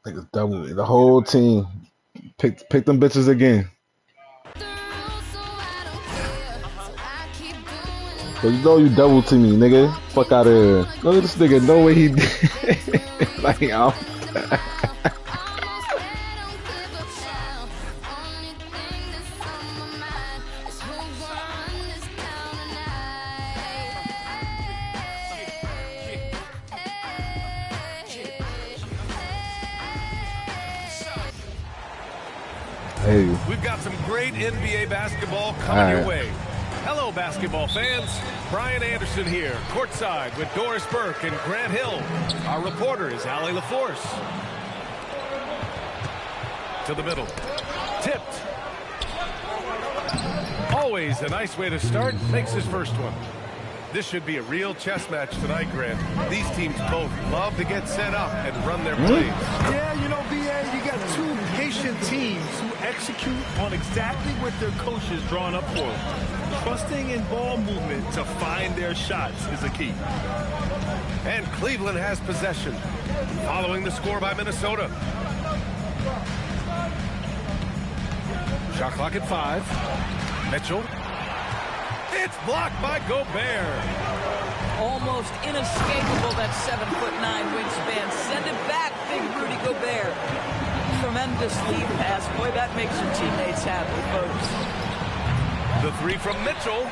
Like a double. The whole team. Pick them bitches again. But you know you double to me, nigga. Fuck out of here. Look at this nigga. No way he did. Like, I'm... Hey. We've got some great NBA basketball coming your way. Hello, basketball fans. Brian Anderson here, courtside with Doris Burke and Grant Hill. Our reporter is Allie LaForce. To the middle. Tipped. Always a nice way to start. Makes his first one. This should be a real chess match tonight, Grant. These teams both love to get set up and run their plays. Yeah, you know, BA, you got two patient teams who execute on exactly what their coach is drawn up for them. Trusting in ball movement to find their shots is a key. And Cleveland has possession, following the score by Minnesota. Shot clock at 5. Mitchell. It's blocked by Gobert. Almost inescapable, that 7'9" wingspan. Send it back, big Rudy Gobert. Tremendous lead pass. Boy, that makes your teammates happy, folks. The three from Mitchell.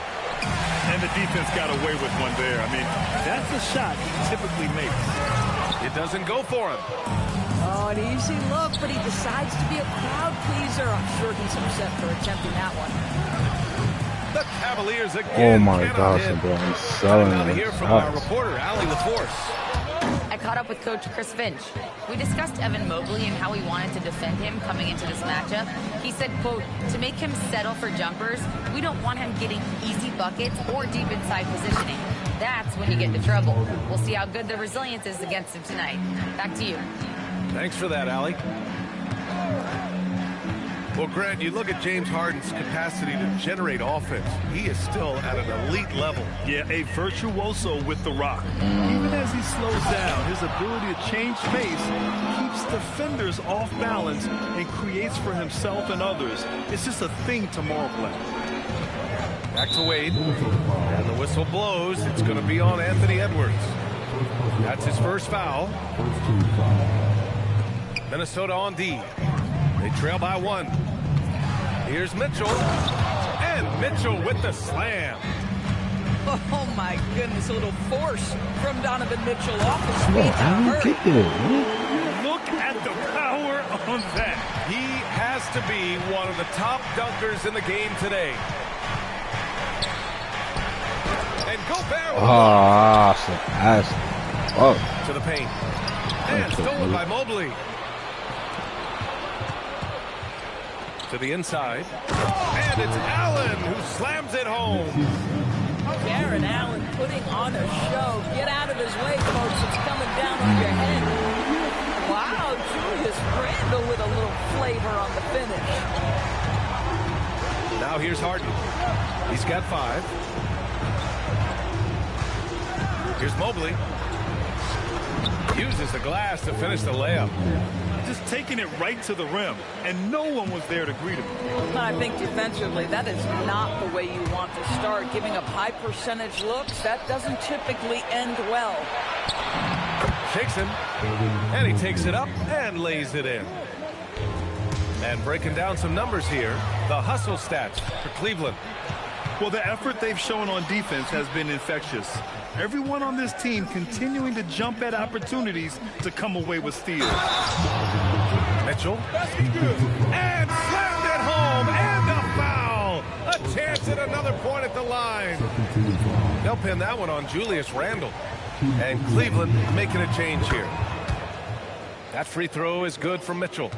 And the defense got away with one there. I mean, that's a shot he typically makes. It doesn't go for him. Oh, an easy look, but he decides to be a crowd pleaser. I'm sure he's upset for attempting that one. The Cavaliers again. Oh my gosh, bro. I'm selling out of here from our reporter, Allie LaForce. I caught up with Coach Chris Finch. We discussed Evan Mobley and how we wanted to defend him coming into this matchup. He said, quote, to make him settle for jumpers, we don't want him getting easy buckets or deep inside positioning. That's when you get into trouble. We'll see how good the resilience is against him tonight. Back to you. Thanks for that, Allie. Well, Grant, you look at James Harden's capacity to generate offense. He is still at an elite level. Yeah, a virtuoso with the rock. Even as he slows down, his ability to change pace keeps defenders off balance and creates for himself and others. It's just a thing to marvel at. Back to Wade. And the whistle blows. It's going to be on Anthony Edwards. That's his first foul. Minnesota on D. They trail by 1. Here's Mitchell. And Mitchell with the slam. Oh, my goodness. A little force from Donovan Mitchell off his feet. Look at the power on that. He has to be one of the top dunkers in the game today. And Gobert. To the paint. And stolen by Mobley. To the inside. And it's Allen who slams it home. Karen Allen putting on a show. Get out of his way, folks. It's coming down on your head. Wow, Julius Randle with a little flavor on the finish. Now here's Harden. He's got 5. Here's Mobley. Uses the glass to finish the layup. Just taking it right to the rim, and no one was there to greet him. I think defensively, that is not the way you want to start. Giving up high percentage looks, that doesn't typically end well. Shakes him, and he takes it up and lays it in. And breaking down some numbers here, the hustle stats for Cleveland. Well, the effort they've shown on defense has been infectious. Everyone on this team continuing to jump at opportunities to come away with steals. Mitchell. And slammed it home. And a foul. A chance at another point at the line. They'll pin that one on Julius Randle. And Cleveland making a change here. That free throw is good for Mitchell.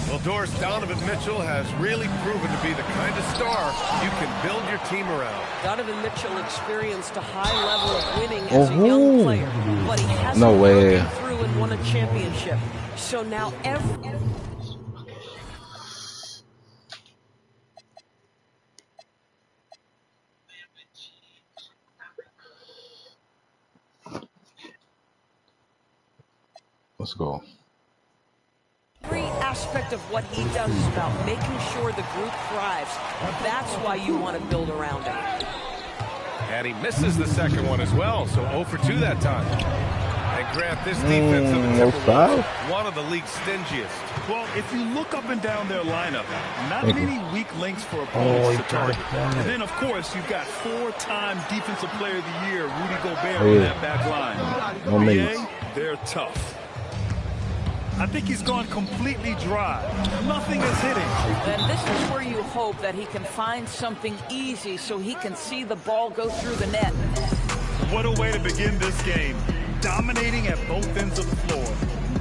Well, Doris, Donovan Mitchell has really proven to be the kind of star you can build your team around. Donovan Mitchell experienced a high level of winning as a young player, but he hasn't broken through and won a championship. So now Let's go. every aspect of what he does is about making sure the group thrives. That's why you want to build around him. And he misses the second one as well, so 0 for 2 that time. And Grant, this defense of the Timberwolves, one of the league's stingiest. Well, if you look up and down their lineup, not many weak links for opponents to target. And then, of course, you've got 4-time Defensive Player of the Year, Rudy Gobert, on that back line. NBA, they're tough. I think he's gone completely dry. Nothing is hitting. And this is where you hope that he can find something easy so he can see the ball go through the net. What a way to begin this game. Dominating at both ends of the floor.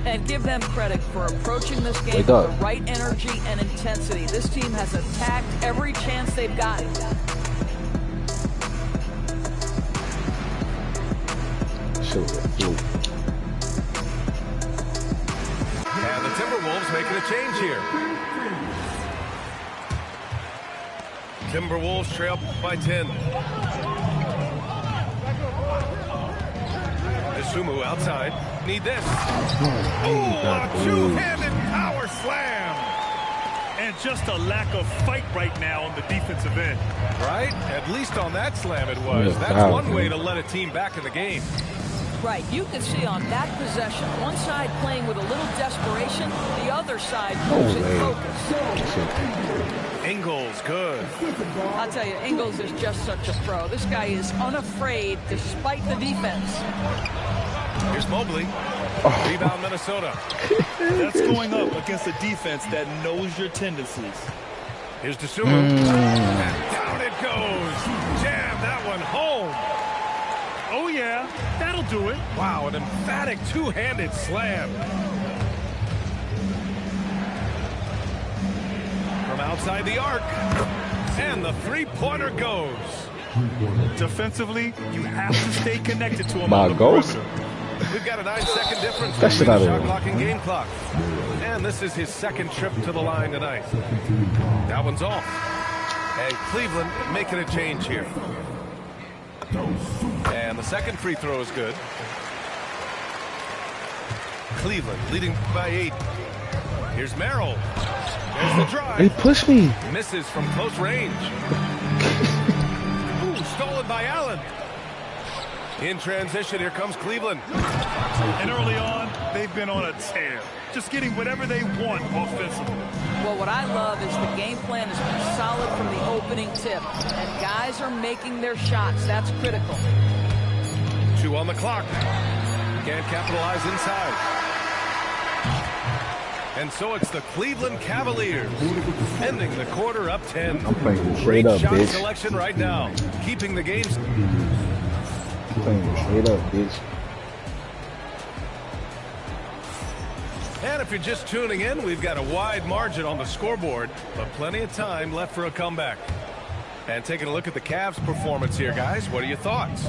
And give them credit for approaching this game with the right energy and intensity. This team has attacked every chance they've gotten. And the Timberwolves making a change here. Timberwolves trail by 10. Sumu outside. Need this. A two-handed power slam. And just a lack of fight right now on the defensive end. Right? At least on that slam it was. That's one way to let a team back in the game. Right, you can see on that possession, one side playing with a little desperation, the other side losing focus. Ingles, good. I'll tell you, Ingles is just such a pro. This guy is unafraid despite the defense. Here's Mobley. Rebound, Minnesota. That's going up against a defense that knows your tendencies. Here's Dosunmu. And down it goes. Jam that one home. Oh, yeah. That'll do it. Wow, an emphatic two-handed slam. From outside the arc. And the three-pointer goes. Defensively, you have to stay connected to him. My ghost? We've got a 9-second difference between the shot clock and game clock. And this is his second trip to the line tonight. That one's off. And Cleveland making a change here. And the second free throw is good. Cleveland leading by 8. Here's Merrill. There's the drive. He pushed me. Misses from close range. Ooh, stolen by Allen. In transition, here comes Cleveland. And early on, they've been on a tear. Just getting whatever they want offensively. Well, what I love is the game plan has been solid from the opening tip. And guys are making their shots. That's critical. 2 on the clock. Can't capitalize inside. And so it's the Cleveland Cavaliers ending the quarter up 10. I'm playing Great straight up, shot bitch. selection right now. Keeping the game. I'm playing straight up, bitch. And if you're just tuning in, we've got a wide margin on the scoreboard, but plenty of time left for a comeback. And taking a look at the Cavs' performance here, guys, what are your thoughts?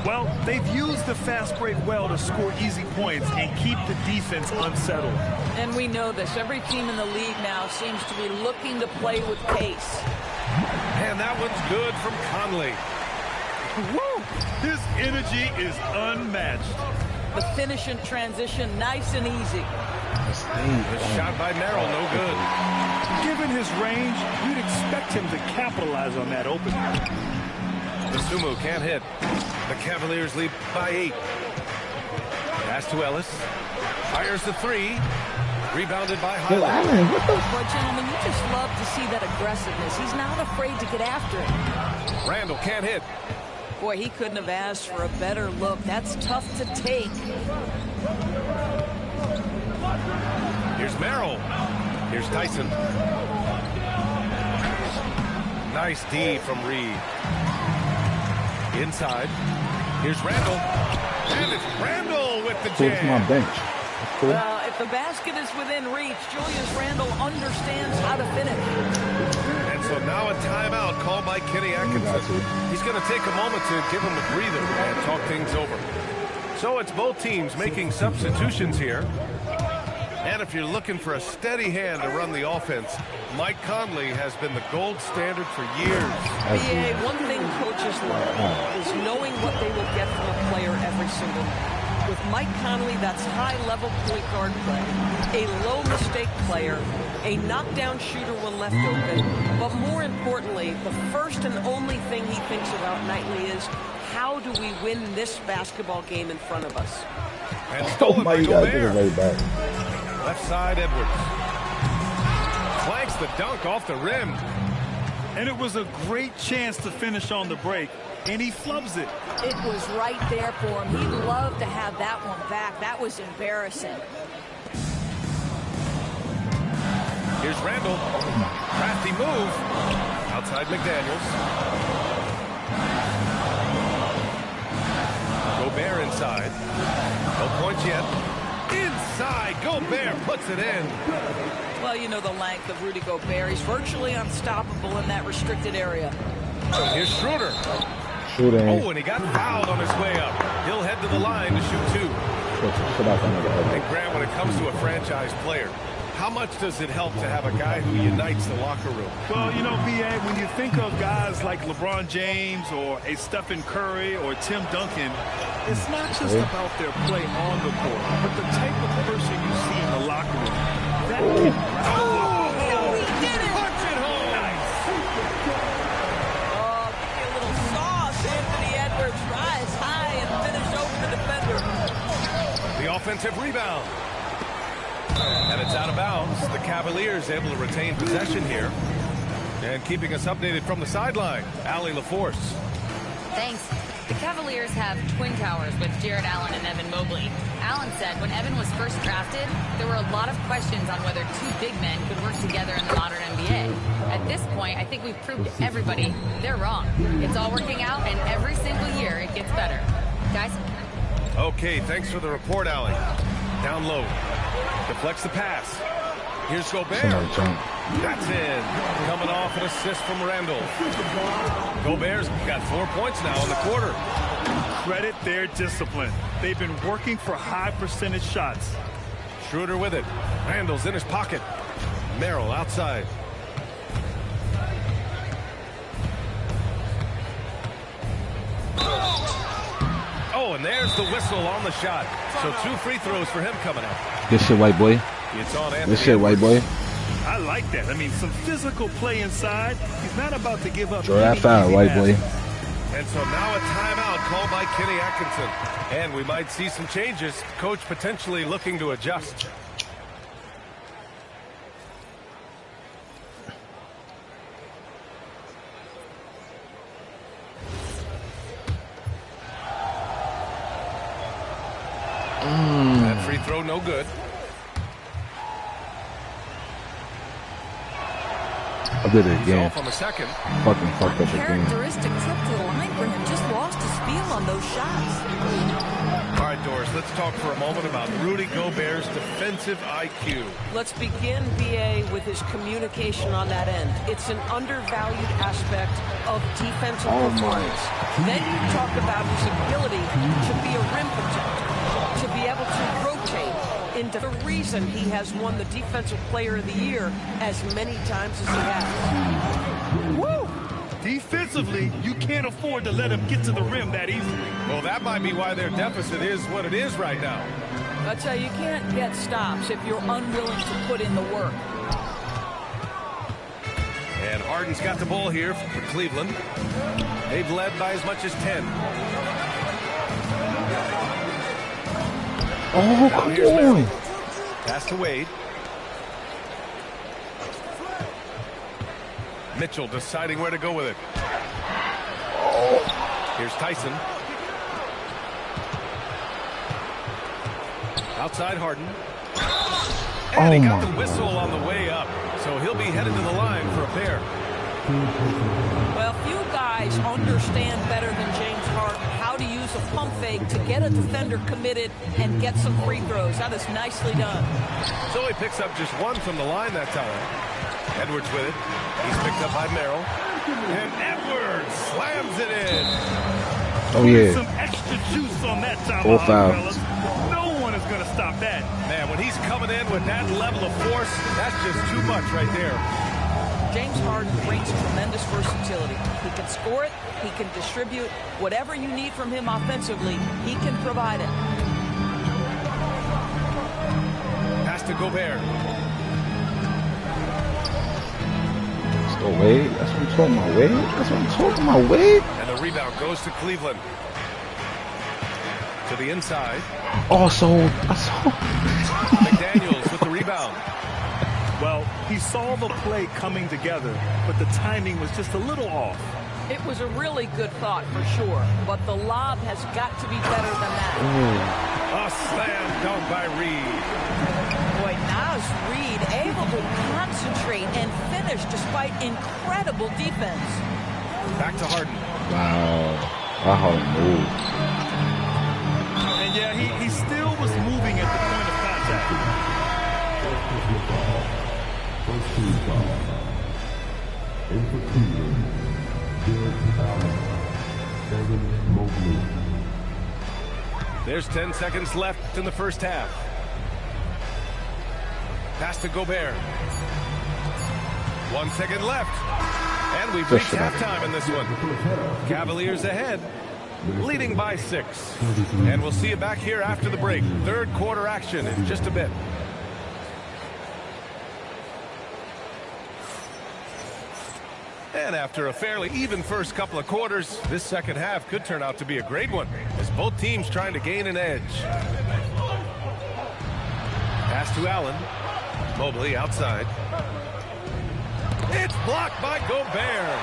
Well, they've used the fast break well to score easy points and keep the defense unsettled. And we know this. Every team in the league now seems to be looking to play with pace. And that one's good from Conley. Woo! His energy is unmatched. The finish in transition, nice and easy. The shot by Merrill, no good. Given his range, you'd expect him to capitalize on that opening. The Sumo can't hit. The Cavaliers lead by 8. Pass to Ellis. Fires the 3. Rebounded by Highland. But gentlemen, you just love to see that aggressiveness. He's not afraid to get after it. Randall can't hit. Boy, he couldn't have asked for a better look. That's tough to take. Here's Merrill. Here's Tyson. Nice D from Reed. Inside. Here's Randall. And it's Randall with the jam. It's my bench. Cool. If the basket is within reach, Julius Randle understands how to finish. And so now a timeout called by Kenny Atkinson. He's going to take a moment to give him a breather and talk things over. So it's both teams making substitutions here. And if you're looking for a steady hand to run the offense, Mike Conley has been the gold standard for years. BA, one thing coaches love is knowing what they will get from a player every single night. With Mike Conley, that's high-level point guard play, a low-mistake player, a knockdown shooter when left open, but more importantly, the first and only thing he thinks about nightly is, how do we win this basketball game in front of us? And Oh my God, this is way back. Left side, Edwards. Flanks the dunk off the rim. And it was a great chance to finish on the break, and he flubs it. It was right there for him. He'd love to have that one back. That was embarrassing. Here's Randall. Crafty move. Outside McDaniels. Gobert inside. No points yet. Inside. Gobert puts it in. Well, you know the length of Rudy Gobert. He's virtually unstoppable in that restricted area. Here's Schroeder. Shooting. Oh, and he got fouled on his way up. He'll head to the line to shoot 2. And Grant, when it comes to a franchise player, how much does it help to have a guy who unites the locker room? Well, you know, B.A., when you think of guys like LeBron James or a Stephen Curry or Tim Duncan, it's not just about their play on the court, but the type of person you see in the locker room. That can he did it! Punch it home! Nice. Oh, give me a little sauce. Anthony Edwards rise high and finish over the defender. The offensive rebound. And it's out of bounds. The Cavaliers able to retain possession here. And keeping us updated from the sideline, Allie LaForce. Thanks. The Cavaliers have twin towers with Jared Allen and Evan Mobley. Allen said when Evan was first drafted, there were a lot of questions on whether 2 big men could work together in the modern NBA. At this point, I think we've proved to everybody they're wrong. It's all working out, and every single year it gets better. Guys? Okay, thanks for the report, Allie. Down low. Deflects the pass. Here's Gobert. That's in. Coming off an assist from Randall. Gobert's got 4 points now in the quarter. Credit their discipline. They've been working for high percentage shots. Schroeder with it. Randall's in his pocket. Merrill outside. Oh, and there's the whistle on the shot. So 2 free throws for him coming up. Good shit, white boy. It's on Anthony. Good shit, white boy. I like that. I mean, some physical play inside. He's not about to give up. Draw that foul, white boy. And so now a timeout called by Kenny Atkinson. And we might see some changes. Coach potentially looking to adjust. That free throw no good. I did it again. Off on the second. Fucking fucked up again. Characteristic trip to the line for him. Just lost his feel on those shots. All right, Doris, let's talk for a moment about Rudy Gobert's defensive IQ. Let's begin, BA, with his communication on that end. It's an undervalued aspect of defensive performance. Then you talk about his ability to be a rim protector, to be able to rotate. Into the reason he has won the Defensive Player of the Year as many times as he has. Woo! Defensively, you can't afford to let him get to the rim that easily. Well, that might be why their deficit is what it is right now. I'd say you can't get stops if you're unwilling to put in the work. And Harden's got the ball here for Cleveland. They've led by as much as 10. Oh, come on. Pass to Wade. Mitchell deciding where to go with it. Here's Tyson. Outside Harden. And he got the whistle on the way up. So he'll be headed to the line for a pair. Well, few guys understand better than James Harden how to use a pump fake to get a defender committed and get some free throws. That is nicely done. So he picks up just one from the line that time. Edwards with it. He's picked up by Merrill. And Edwards slams it in. Oh, yeah. Some extra juice on that time. 4 fouls. No one is going to stop that. Man, when he's coming in with that level of force, that's just too much right there. James Harden brings tremendous versatility. He can score it. He can distribute. Whatever you need from him offensively, he can provide it. Pass to Gobert. Oh, Wade. That's what I'm talking about, Wade. That's what I'm talking about, Wade. And the rebound goes to Cleveland. To the inside. I saw. McDaniels with the rebound. Well, he saw the play coming together, but the timing was just a little off. It was a really good thought for sure, but the lob has got to be better than that. A slam dunk by Reed. Boy, now's Reed able to concentrate and finish despite incredible defense. Back to Harden. Wow. That Harden moved. And yeah, he still was moving at the point of contact. There's 10 seconds left in the first half. Pass to Gobert. 1 second left. And we've reached halftime in this one. Cavaliers ahead, leading by 6. And we'll see you back here after the break. Third quarter action in just a bit. And after a fairly even first couple of quarters, this second half could turn out to be a great one, as both teams trying to gain an edge. Pass to Allen. Mobley outside. It's blocked by Gobert.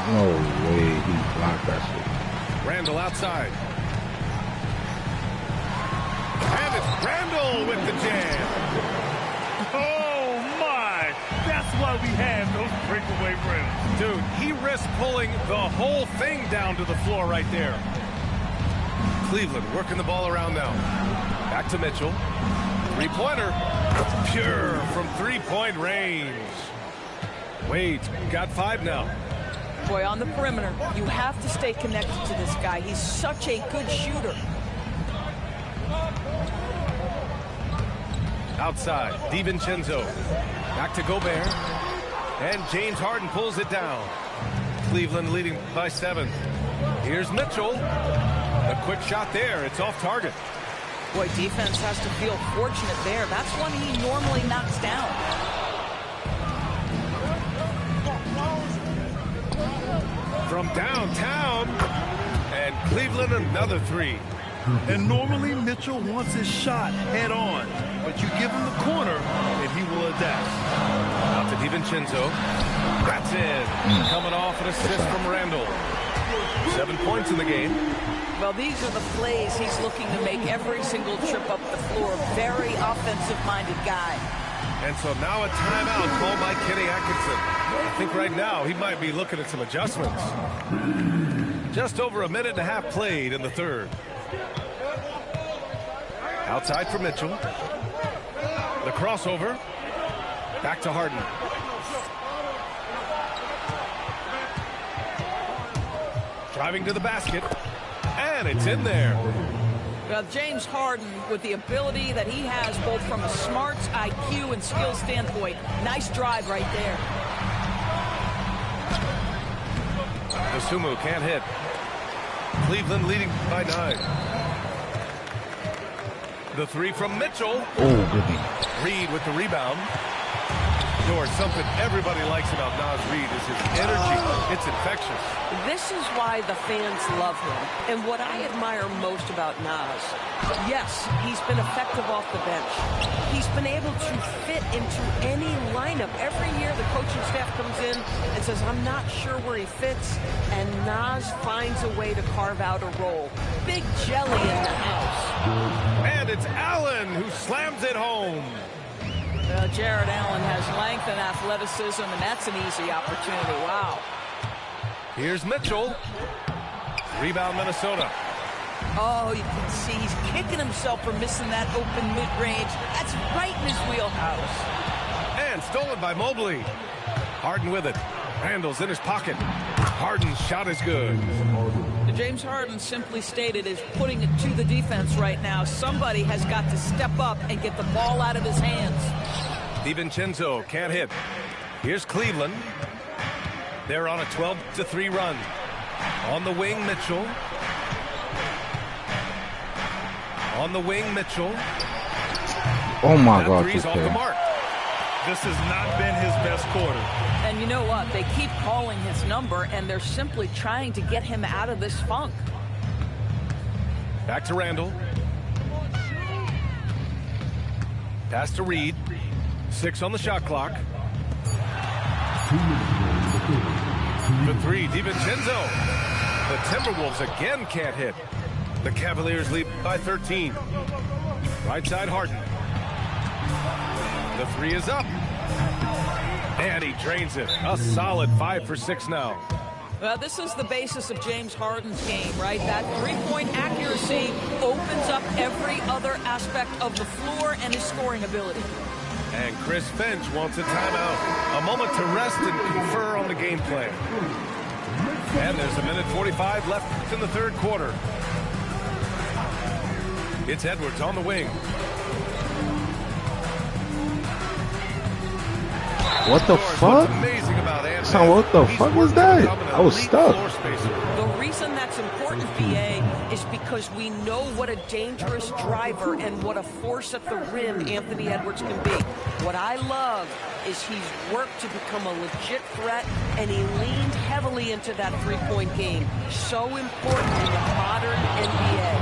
No way he blocked that shit. Randall outside. And it's Randall with the jam. Oh, my. That's why we have those breakaway rims. Dude, he risked pulling the whole thing down to the floor right there. Cleveland working the ball around now. Back to Mitchell. Three-pointer. Pure from three-point range. Wade's got 5 now. Boy, on the perimeter, you have to stay connected to this guy. He's such a good shooter. Outside, DiVincenzo. Back to Gobert. And James Harden pulls it down. Cleveland leading by 7. Here's Mitchell. A quick shot there. It's off target. Boy, defense has to feel fortunate there. That's one he normally knocks down. From downtown. And Cleveland another 3. And normally Mitchell wants his shot head on, but you give him the corner and he will adapt. Out to DiVincenzo. That's in. Coming off an assist from Randall. 7 points in the game. Well, these are the plays he's looking to make every single trip up the floor. Very offensive-minded guy. And so now a timeout called by Kenny Atkinson. I think right now he might be looking at some adjustments. Just over a minute and a half played in the third. Outside for Mitchell. The crossover. Back to Harden. Driving to the basket. And it's in there. Well, James Harden, with the ability that he has both from a smarts, IQ, and skill standpoint, nice drive right there. Asumu can't hit. Cleveland leading by 9. The 3 from Mitchell. Oh, goodness. Reed with the rebound. Or something everybody likes about Naz Reid is his energy. It's infectious. This is why the fans love him. And what I admire most about Naz, yes, he's been effective off the bench. He's been able to fit into any lineup. Every year the coaching staff comes in and says, I'm not sure where he fits. And Naz finds a way to carve out a role. Big jelly in the house. And it's Allen who slams it home. Jared Allen has length and athleticism, and that's an easy opportunity. Wow. Here's Mitchell. Rebound, Minnesota. Oh, you can see he's kicking himself for missing that open mid-range. That's right in his wheelhouse. And stolen by Mobley. Harden with it. Randall's in his pocket. Harden's shot is good. James Harden, simply stated, is putting it to the defense right now. Somebody has got to step up and get the ball out of his hands. DiVincenzo can't hit. Here's Cleveland. They're on a 12-3 run. On the wing, Mitchell. On the wing, Mitchell. Oh my God! Three's off the mark. This has not been his best quarter. And you know what? They keep calling his number, and they're simply trying to get him out of this funk. Back to Randall. Pass to Reed. 6 on the shot clock. For 3, DiVincenzo. The Timberwolves again can't hit. The Cavaliers lead by 13. Right side, Harden. The 3 is up. And he drains it. A solid 5 for 6 now. Well, this is the basis of James Harden's game, right? That three-point accuracy opens up every other aspect of the floor and his scoring ability. And Chris Finch wants a timeout. A moment to rest and confer on the game plan. And there's 1:45 left in the third quarter. It's Edwards on the wing. What the fuck? Amazing about Anthony. So what the fuck was that? I was stuck. The reason that's important, PA, is because we know what a dangerous driver and what a force at the rim Anthony Edwards can be. What I love is he's worked to become a legit threat, and he leaned heavily into that three-point game. So important in the modern NBA.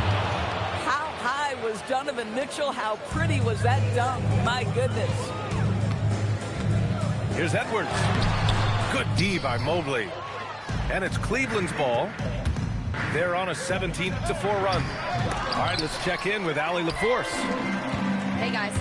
How high was Donovan Mitchell? How pretty was that dunk? My goodness. Here's Edwards. Good D by Mobley. And it's Cleveland's ball. They're on a 17-4 run. All right, let's check in with Allie LaForce. Hey, guys.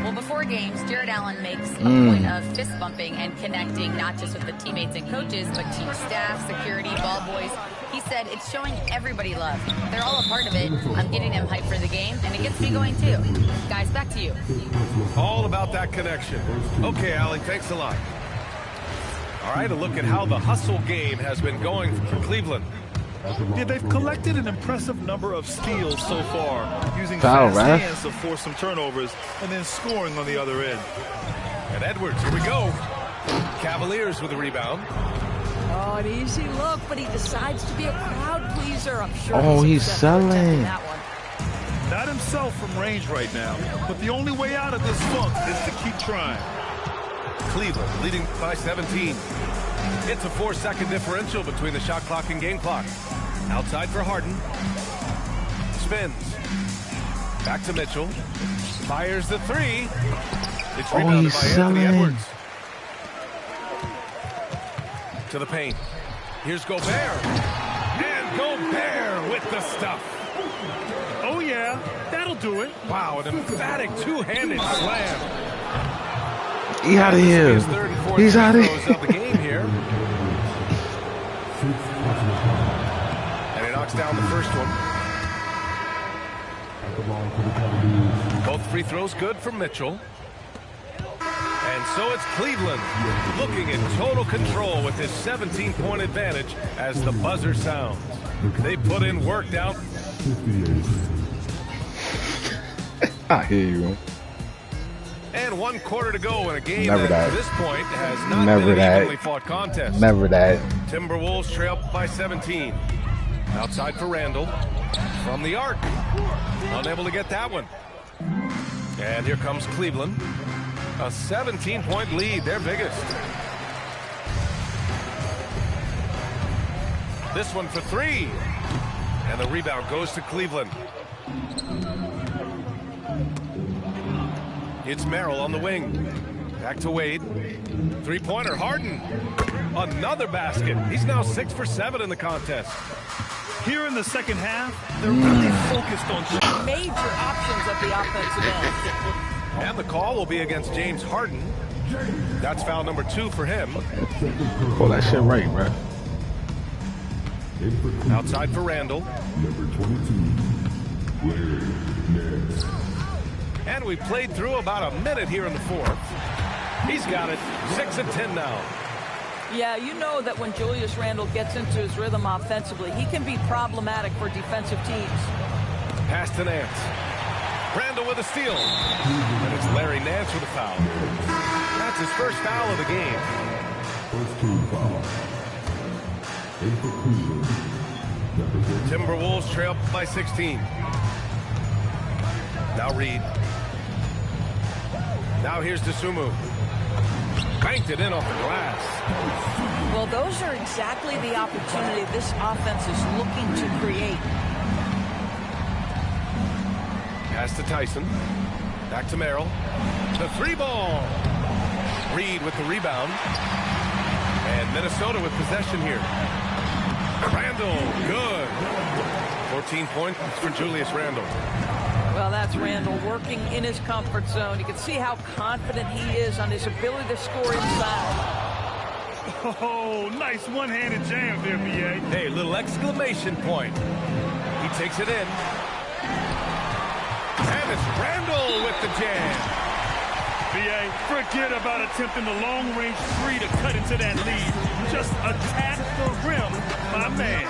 Well, before games, Jared Allen makes a point of fist bumping and connecting not just with the teammates and coaches, but team staff, security, ball boys. He said it's showing everybody love. They're all a part of it. I'm getting them hyped for the game, and it gets me going too. Guys, back to you. All about that connection. Okay, Allie, thanks a lot. All right, a look at how the hustle game has been going for Cleveland. Yeah, they've collected an impressive number of steals so far, using Foul, fast hands to force some turnovers and then scoring on the other end. And Edwards, here we go. Cavaliers with the rebound. Oh, an easy look, but he decides to be a crowd pleaser. I'm sure. Oh, he's selling. That one. Not himself from range right now, but the only way out of this funk is to keep trying. Cleveland leading by 17. It's a 4-second differential between the shot clock and game clock. Outside for Harden. Spins. Back to Mitchell. Fires the 3. It's rebounded by Anthony Edwards. To the paint. Here's Gobert. And Gobert with the stuff. Oh, yeah. That'll do it. Wow, an emphatic two-handed slam. He out of here. He's out of here. Of the game here. And he knocks down the first one. Both free throws good for Mitchell. And so it's Cleveland looking in total control with this 17-point advantage as the buzzer sounds. They put in work down. I hear you. And 1 quarter to go in a game Never that that. to this point has not Never been an that. evenly fought contest. Never that. Timberwolves trail by 17. Outside for Randall. From the arc. Unable to get that one. And here comes Cleveland. A 17-point lead, their biggest. This one for 3. And the rebound goes to Cleveland. It's Merrill on the wing. Back to Wade. 3-pointer, Harden. Another basket. He's now 6 for 7 in the contest. Here in the second half, they're really focused on major options at the offensive end. And the call will be against James Harden. That's foul number 2 for him. Pull that shit right, bro. Outside for Randall. Number 22, And we played through about a minute here in the 4th. He's got it. 6 of 10 now. Yeah, you know that when Julius Randle gets into his rhythm offensively, he can be problematic for defensive teams. Pass to Nance. Randall with a steal. And it's Larry Nance with a foul. That's his first foul of the game. First team foul. Timberwolves trail by 16. Now Reed. Now here's DeSumo. Banked it in off the glass. Well, those are exactly the opportunity this offense is looking to create. Pass to Tyson. Back to Merrill. The 3-ball. Reed with the rebound. And Minnesota with possession here. Randall, good. 14 points for Julius Randle. Well, that's Randall working in his comfort zone. You can see how confident he is on his ability to score inside. Oh, nice one-handed jam there, B.A. Hey, little exclamation point. He takes it in. And it's Randall with the jam. B.A., forget about attempting the long-range 3 to cut into that lead. Just attack the rim, my man.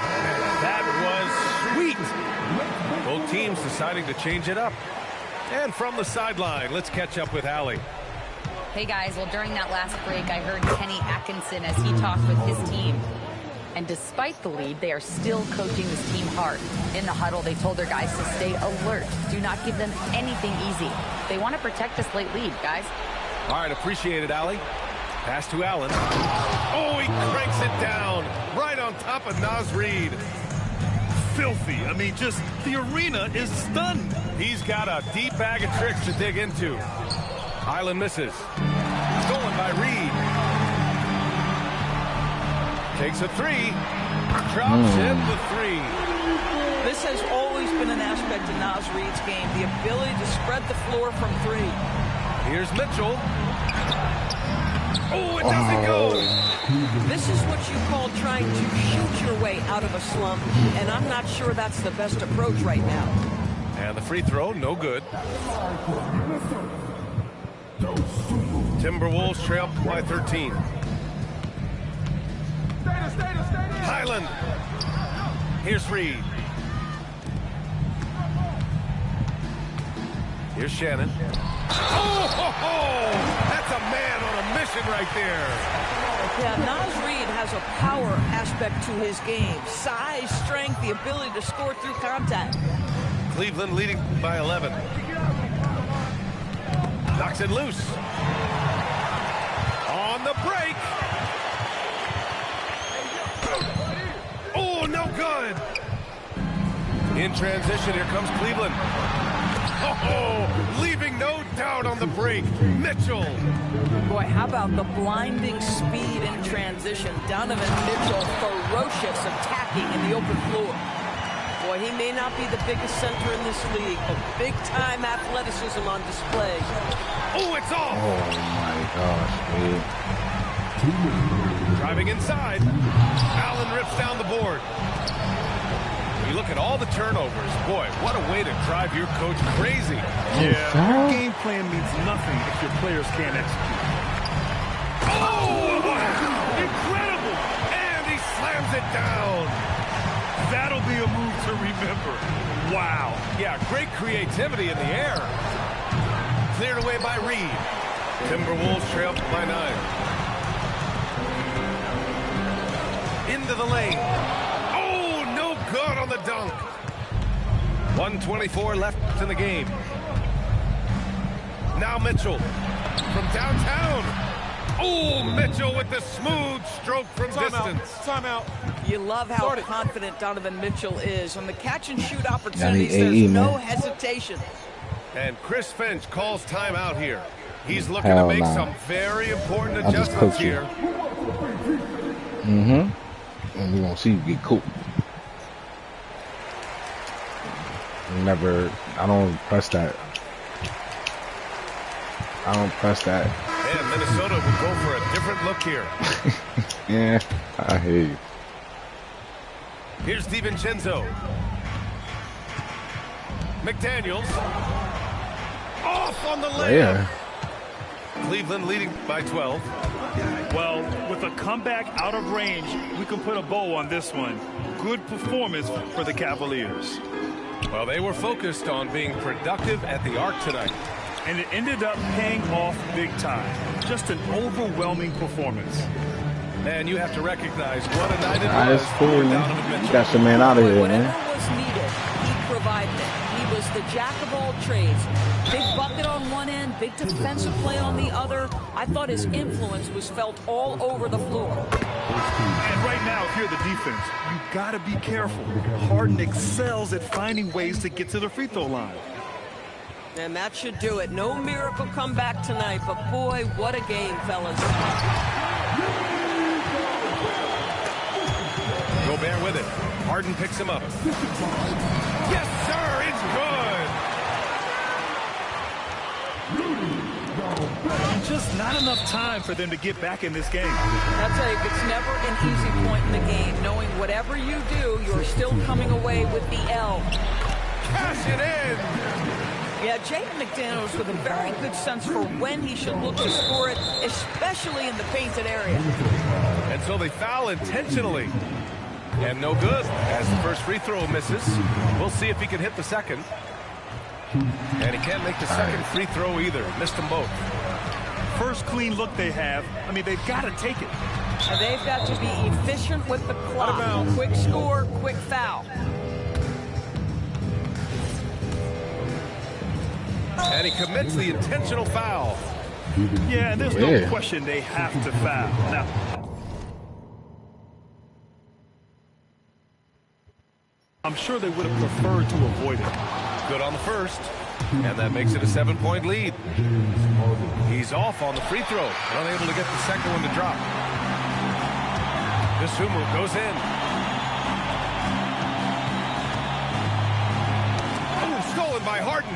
That was sweet. Both teams deciding to change it up. And from the sideline, let's catch up with Allie. Hey guys, well during that last break I heard Kenny Atkinson as he talked with his team. And despite the lead, they are still coaching this team hard. In the huddle, they told their guys to stay alert. Do not give them anything easy. They want to protect this late lead, guys. All right, appreciate it, Allie. Pass to Allen. Oh, he cranks it down right on top of Naz Reid. Filthy. I mean, just the arena is stunned. He's got a deep bag of tricks to dig into. Island misses. Stolen by Reid. Takes a 3. Drops in the 3. This has always been an aspect of Naz Reid's game, the ability to spread the floor from 3. Here's Mitchell. Oh, it doesn't go. This is what you call trying to shoot your way out of a slump, and I'm not sure that's the best approach right now. And the free throw, no good. Timberwolves trail by 13. Highland. Here's Reed. Here's Shannon. Oh, ho, ho! That's a man on a mission right there. Yeah, Naz Reid has a power aspect to his game. Size, strength, the ability to score through contact. Cleveland leading by 11. Knocks it loose. On the break. Oh, no good. In transition, here comes Cleveland. Oh, leaving no doubt on the break. Mitchell. Boy, how about the blinding speed in transition? Donovan Mitchell, ferocious attacking in the open floor. Boy, he may not be the biggest center in this league, but big-time athleticism on display. Oh, it's off. Oh, my gosh, dude. Driving inside. Allen rips down the board. You look at all the turnovers. Boy, what a way to drive your coach crazy. Yeah, your game plan means nothing if your players can't execute. Oh, wow. Incredible. And he slams it down. That'll be a move to remember. Wow. Yeah, great creativity in the air. Cleared away by Reed. Timberwolves trail by 9. Into the lane. Oh, no good on the dunk. 1:24 left in the game. Now Mitchell from downtown. Oh, Mitchell with the smooth stroke from distance. Timeout. You love how confident Donovan Mitchell is. On the catch-and-shoot opportunities, there's no hesitation. And Chris Finch calls timeout here. He's looking to make some very important adjustments here. And we're going to see you get cooked. I don't press that. And Minnesota will go for a different look here. Yeah, I hear you. Here's DiVincenzo. McDaniels. Off on the layup. Yeah. Cleveland leading by 12. Well, with a comeback out of range, we can put a bow on this one. Good performance for the Cavaliers. Well, they were focused on being productive at the arc tonight. And it ended up paying off big time. Just an overwhelming performance. And you have to recognize what a night it was. That's cool, man. You got some man out of here, man. Whatever was needed, he provided it. He was the jack of all trades. Big bucket on one end, big defensive play on the other. I thought his influence was felt all over the floor. And right now, if you're the defense, you got to be careful. Harden excels at finding ways to get to the free throw line. And that should do it. No miracle comeback tonight, but boy, what a game, fellas. Gobert with it. Harden picks him up. Yes, sir, it's good. Just not enough time for them to get back in this game. I'll tell you, it's never an easy point in the game, knowing whatever you do, you're still coming away with the L. Cash it in. Yeah, Jaden McDaniels with a very good sense for when he should look to score it, especially in the painted area. And so they foul intentionally. And no good as the first free throw misses. We'll see if he can hit the second. And he can't make the second free throw either. Missed them both. First clean look they have. I mean, they've got to take it. And they've got to be efficient with the clock. Quick score, quick foul. And he commits the intentional foul. Yeah, and there's no question they have to foul. Now, I'm sure they would have preferred to avoid it. Good on the first. And that makes it a 7-point lead. He's off on the free throw. Unable to get the second one to drop. This Hummel goes in. Oh, stolen by Harden.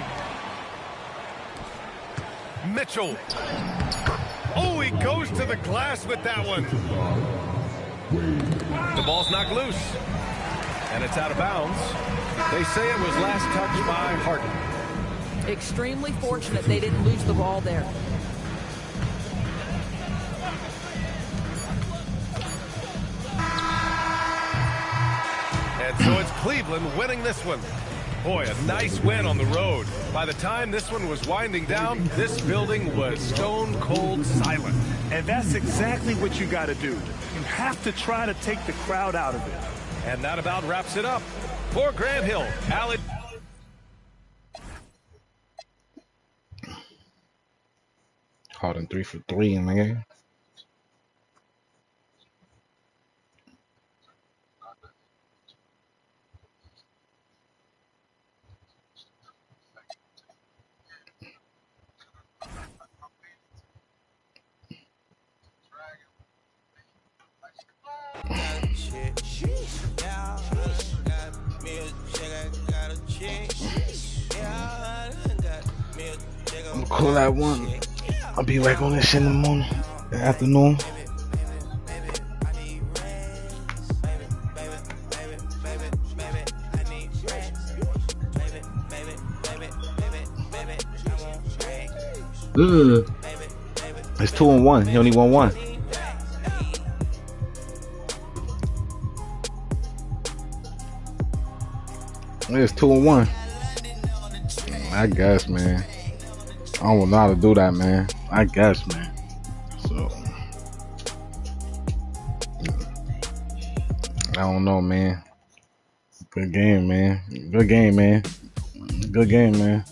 Mitchell. Oh, he goes to the glass with that one. The ball's knocked loose. And it's out of bounds. They say it was last touched by Harden. Extremely fortunate they didn't lose the ball there. And so it's Cleveland winning this one. Boy, a nice win on the road. By the time this one was winding down, this building was stone cold silent. And that's exactly what you got to do. You have to try to take the crowd out of it. And that about wraps it up. For Grant Hill, Allen. Harden 3 for 3 in the game. I'm gonna call that one. I'll be back on this in the morning, in the afternoon. It's 2-1. He only won 1. It's 2-1. I guess, man. I don't know how to do that, man. I guess, man. So I don't know, man. Good game, man. Good game, man. Good game, man.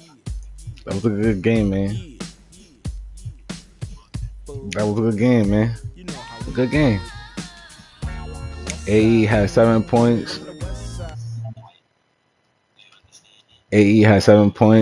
That was a good game, man. That was a good game, man. Good game. AE had 7 points. AE had 7 points.